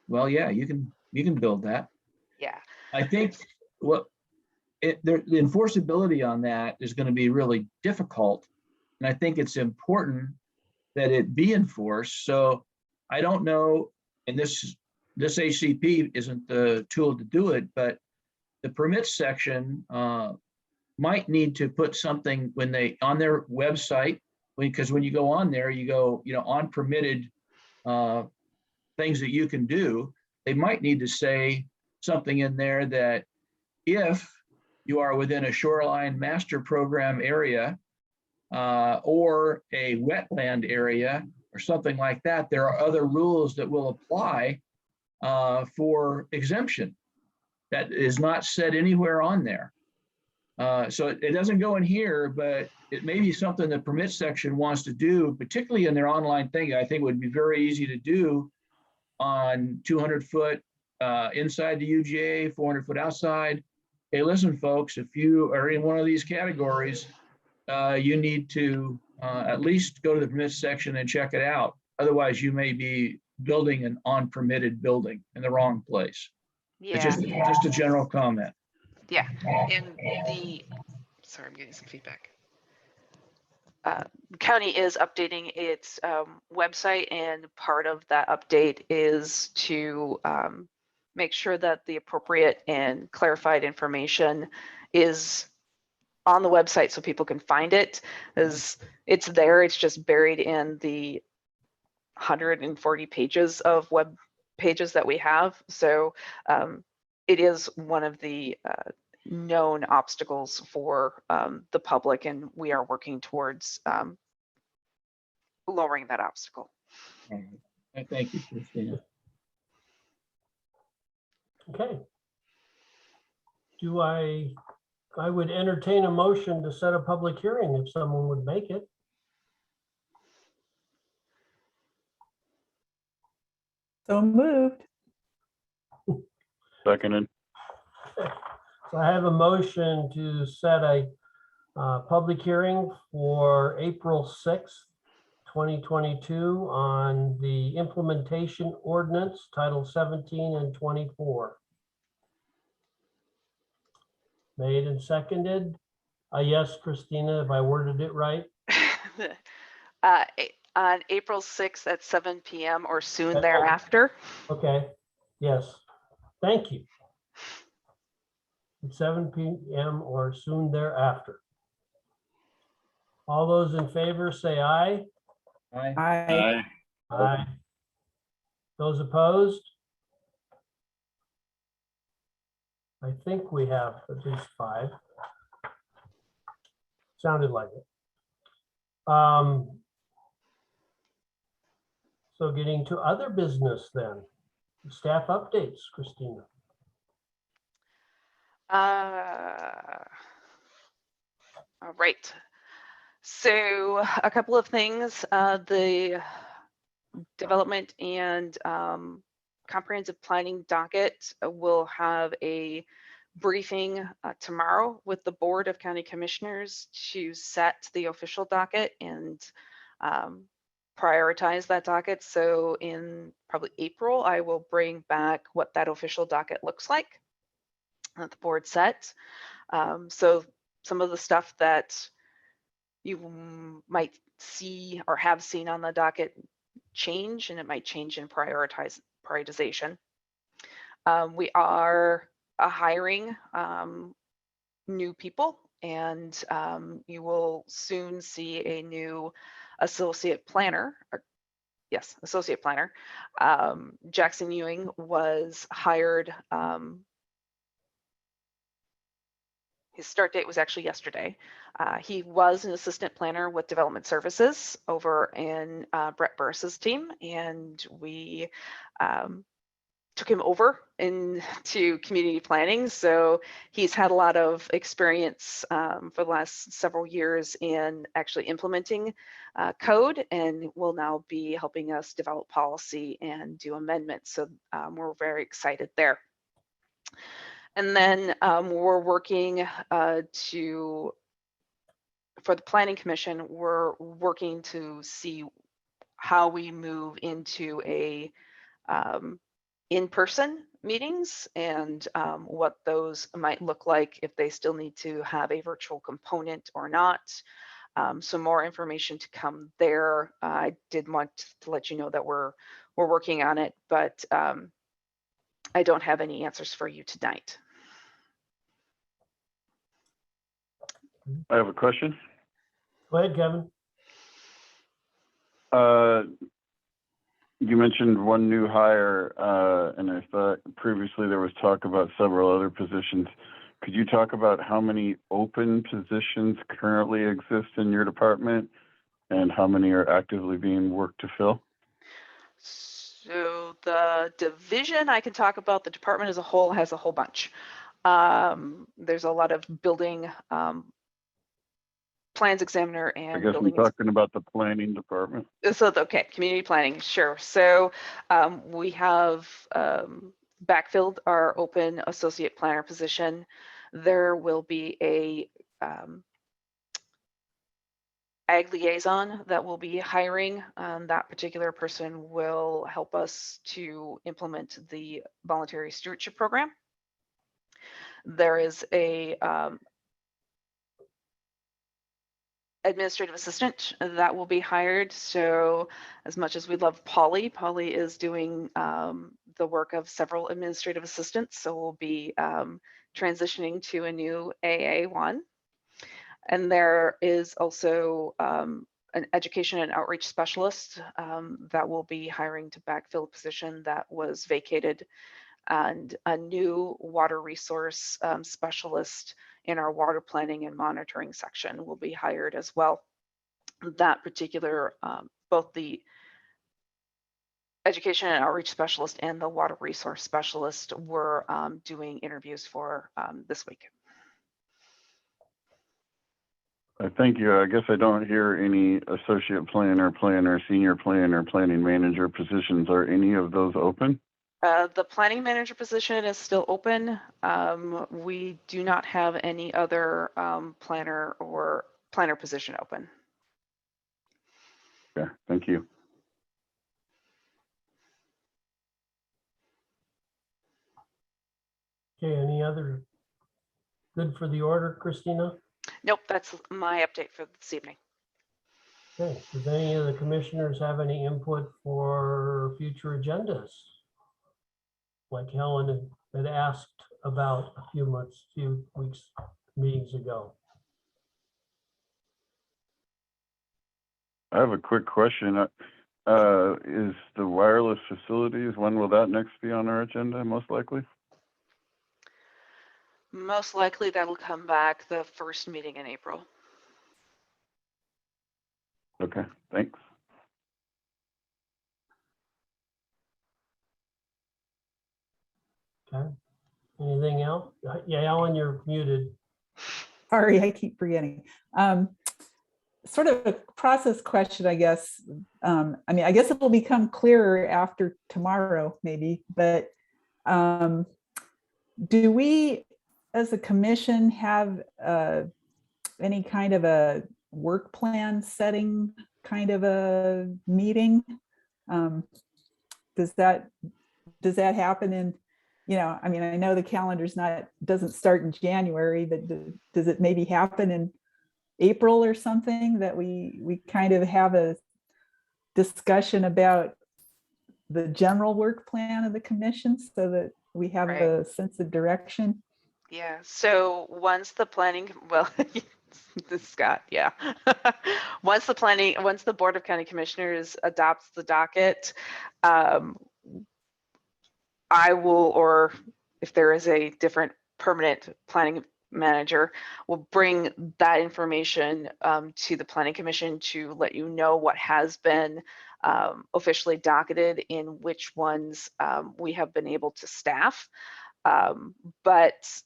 Well, yeah, you can build that. Yeah. I think the enforceability on that is going to be really difficult. And I think it's important that it be enforced. So I don't know, and this ACP isn't the tool to do it, but the permit section might need to put something on their website, because when you go on there, you go, on permitted things that you can do. They might need to say something in there that if you are within a shoreline master program area or a wetland area or something like that, there are other rules that will apply for exemption. That is not said anywhere on there. So it doesn't go in here, but it may be something the permit section wants to do, particularly in their online thing. I think it would be very easy to do on 200 foot inside the UGA, 400 foot outside. Hey, listen, folks, if you are in one of these categories, you need to at least go to the permit section and check it out. Otherwise, you may be building an unpermitted building in the wrong place. Yeah. It's just a general comment. Yeah. And sorry, I'm getting some feedback. The county is updating its website, and part of that update is to make sure that the appropriate and clarified information is on the website so people can find it. As it's there, it's just buried in the 140 pages of web pages that we have. So it is one of the known obstacles for the public, and we are working towards lowering that obstacle. Thank you, Christina. Okay. I would entertain a motion to set a public hearing if someone would make it. So moved. Seconded. So I have a motion to set a public hearing for April 6th, 2022 on the implementation ordinance, Title 17 and 24. Made and seconded. Yes, Christina, if I worded it right. On April 6th at 7 p.m. or soon thereafter. Okay, yes, thank you. At 7 p.m. or soon thereafter. All those in favor say aye. Aye. Aye. Those opposed? I think we have at least 5. Sounded like it. So getting to other business then. Staff updates, Christina. All right. So a couple of things, the development and comprehensive planning docket will have a briefing tomorrow with the Board of County Commissioners to set the official docket and prioritize that docket. So in probably April, I will bring back what that official docket looks like that the board set. So some of the stuff that you might see or have seen on the docket change, and it might change in prioritization. We are hiring new people, and you will soon see a new associate planner. Associate planner. Jackson Ewing was hired. His start date was actually yesterday. He was an assistant planner with development services over in Brett Burris's team, and we took him over into community planning. So he's had a lot of experience for the last several years in actually implementing code, and will now be helping us develop policy and do amendments. So we're very excited there. And then we're working for the Planning Commission, we're working to see how we move into a in-person meetings and what those might look like, if they still need to have a virtual component or not. So more information to come there. I did want to let you know that we're working on it, but I don't have any answers for you tonight. I have a question. Go ahead, Kevin. You mentioned one new hire, and I thought previously there was talk about several other positions. Could you talk about how many open positions currently exist in your department and how many are actively being worked to fill? So the division, I can talk about. The department as a whole has a whole bunch. There's a lot of building plans examiner I and guess I'm building. talking about the planning department. So, okay, community planning, sure. So we have backfilled our open associate planner position. There will be a ag liaison that will be hiring. That particular person will help us to implement the voluntary stewardship program. There is a administrative assistant that will be hired. So as much as we love Polly is doing the work of several administrative assistants. So we'll be transitioning to a new AA1. And there is also an education and outreach specialist that will be hiring to backfill a position that was vacated, and a new water resource specialist in our water planning and monitoring section will be hired as well. That particular, both the education and outreach specialist and the water resource specialist were doing interviews for this week. Thank you. I guess I don't hear any associate planner, senior planner, planning manager positions. Are any of those open? The planning manager position is still open. We do not have any other planner position open. Yeah, thank you. Okay, any other good for the order, Christina? Nope, that's my update for this evening. Okay, does any of the commissioners have any input for future agendas? Like Helen had asked about a few weeks, meetings ago. I have a quick question. Is the wireless facilities, when will that next be on our agenda, most likely? Most likely that'll come back the first meeting in April. Okay, thanks. Okay. Anything else? Yeah, Ellen, you're muted. Sorry, I keep forgetting. Sort of a process question, I guess. I mean, I guess it will become clearer after tomorrow, maybe, but do we, as a commission, have any kind of a work plan setting kind of a meeting? Does that happen in, I mean, I know the calendar's doesn't start in January, but does it maybe happen in April or something, that we kind of have a discussion about the general work plan of the commission so that we have Right. a sense of direction? Yeah, so once the planning, well, Scott, yeah. Once the Board of County Commissioners adopts the docket, I will, or if there is a different permanent planning manager, will bring that information to the Planning Commission to let you know what has been officially docketed, in which ones we have been able to staff. But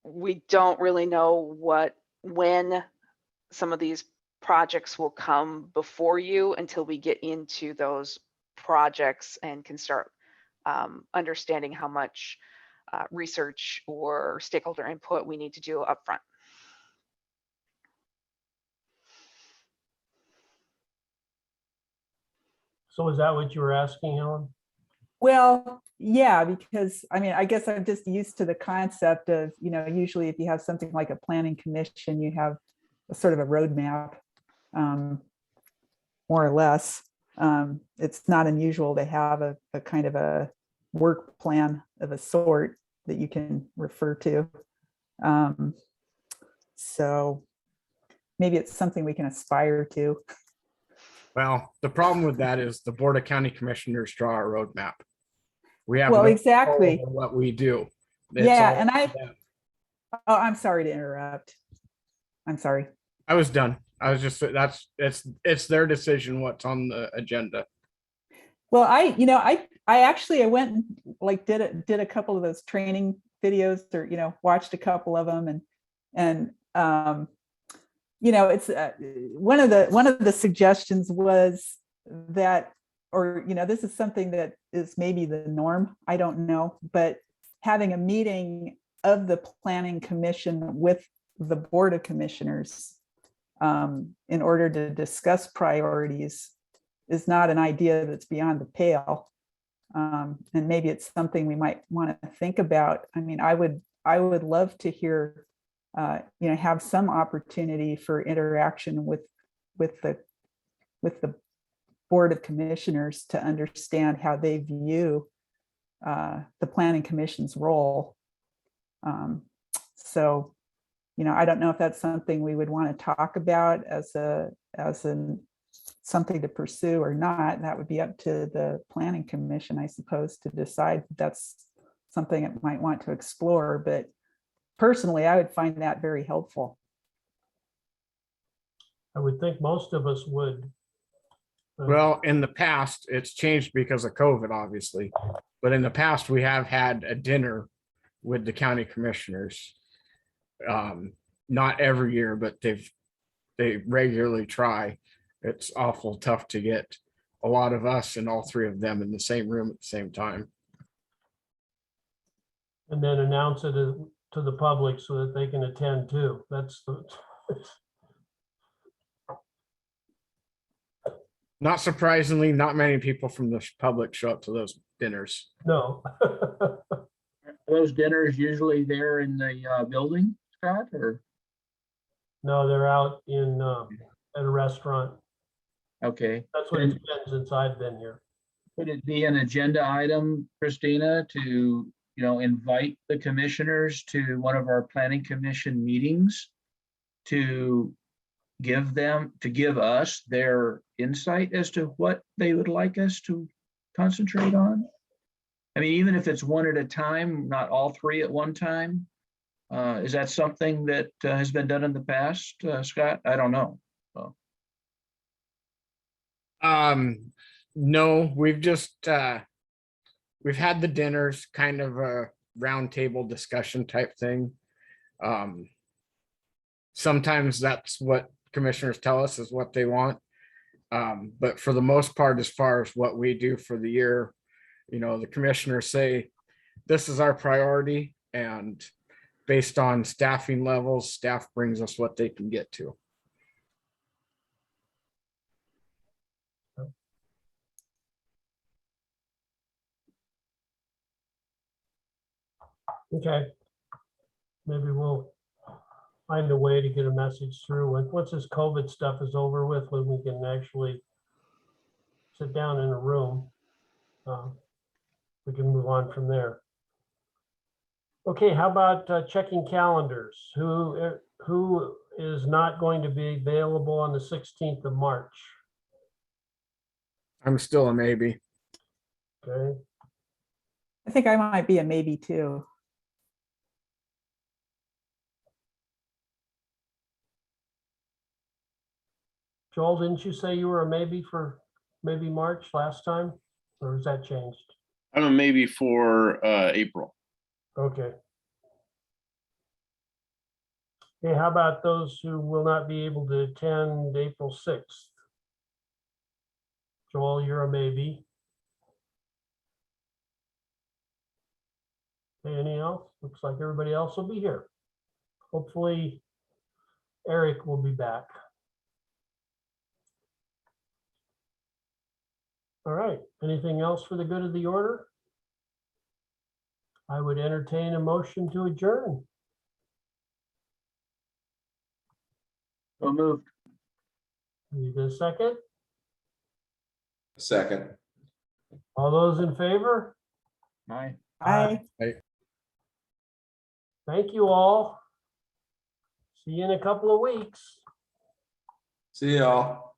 we don't really know when some of these projects will come before you until we get into those projects and can start understanding how much research or stakeholder input we need to do upfront. So is that what you were asking, Ellen? Well, yeah, because I mean, I guess I'm just used to the concept of, usually if you have something like a planning commission, you have a sort of a roadmap, more or less. It's not unusual to have a kind of a work plan of a sort that you can refer to. So maybe it's something we can aspire to. Well, the problem with that is the Board of County Commissioners draw a roadmap. We have Well, no exactly. control over what we do. It's Yeah, all and up to them. I'm sorry to interrupt. I'm sorry. I was done. I was just, it's their decision what's on the agenda. Well, I actually, I went and like did a couple of those training videos, or watched a couple of them, and it's one of the suggestions was that, or this is something that is maybe the norm, I don't know, but having a meeting of the Planning Commission with the Board of Commissioners in order to discuss priorities is not an idea that's beyond the pale. And maybe it's something we might want to think about. I mean, I would love to hear, have some opportunity for interaction with the Board of Commissioners to understand how they view the Planning Commission's role. So, I don't know if that's something we would want to talk about as something to pursue or not. That would be up to the Planning Commission, I suppose, to decide if that's something it might want to explore. But personally, I would find that very helpful. I would think most of us would. Well, in the past, it's changed because of COVID, obviously. But in the past, we have had a dinner with the county commissioners. Not every year, but they regularly try. It's awful tough to get a lot of us and all three of them in the same room at the same time. And then announce it to the public so that they can attend too. That's the. Not surprisingly, not many people from the public show up to those dinners. No. Are those dinners usually there in the building, Scott, or? No, they're out in at a restaurant. Okay. That's what it's been since I've been here. Would it be an agenda item, Christina, to, invite the commissioners to one of our planning commission meetings to give us their insight as to what they would like us to concentrate on? I mean, even if it's one at a time, not all three at one time. Is that something that has been done in the past, Scott? I don't know. No, we've just, we've had the dinners, kind of a roundtable discussion type thing. Sometimes that's what commissioners tell us is what they want. But for the most part, as far as what we do for the year, you know, the commissioners say, this is our priority, and based on staffing levels, staff brings us what they can get to. Okay. Maybe we'll find a way to get a message through. And once this COVID stuff is over with, when we can actually sit down in a room, we can move on from there. Okay, how about checking calendars? Who is not going to be available on the 16th of March? I'm still a maybe. Okay, I think I might be a maybe too. Joel, didn't you say you were a maybe for maybe March last time? Or has that changed? I'm a maybe for April. Okay. Okay, how about those who will not be able to attend April 6th? Joel, you're a maybe. Anything else? Looks like everybody else will be here. Hopefully, Eric will be back. All right, anything else for the good of the order? I would entertain a motion to adjourn. So moved. You get a second? Second. All those in favor? Aye. I. Thank you all. See you in a couple of weeks. See y'all.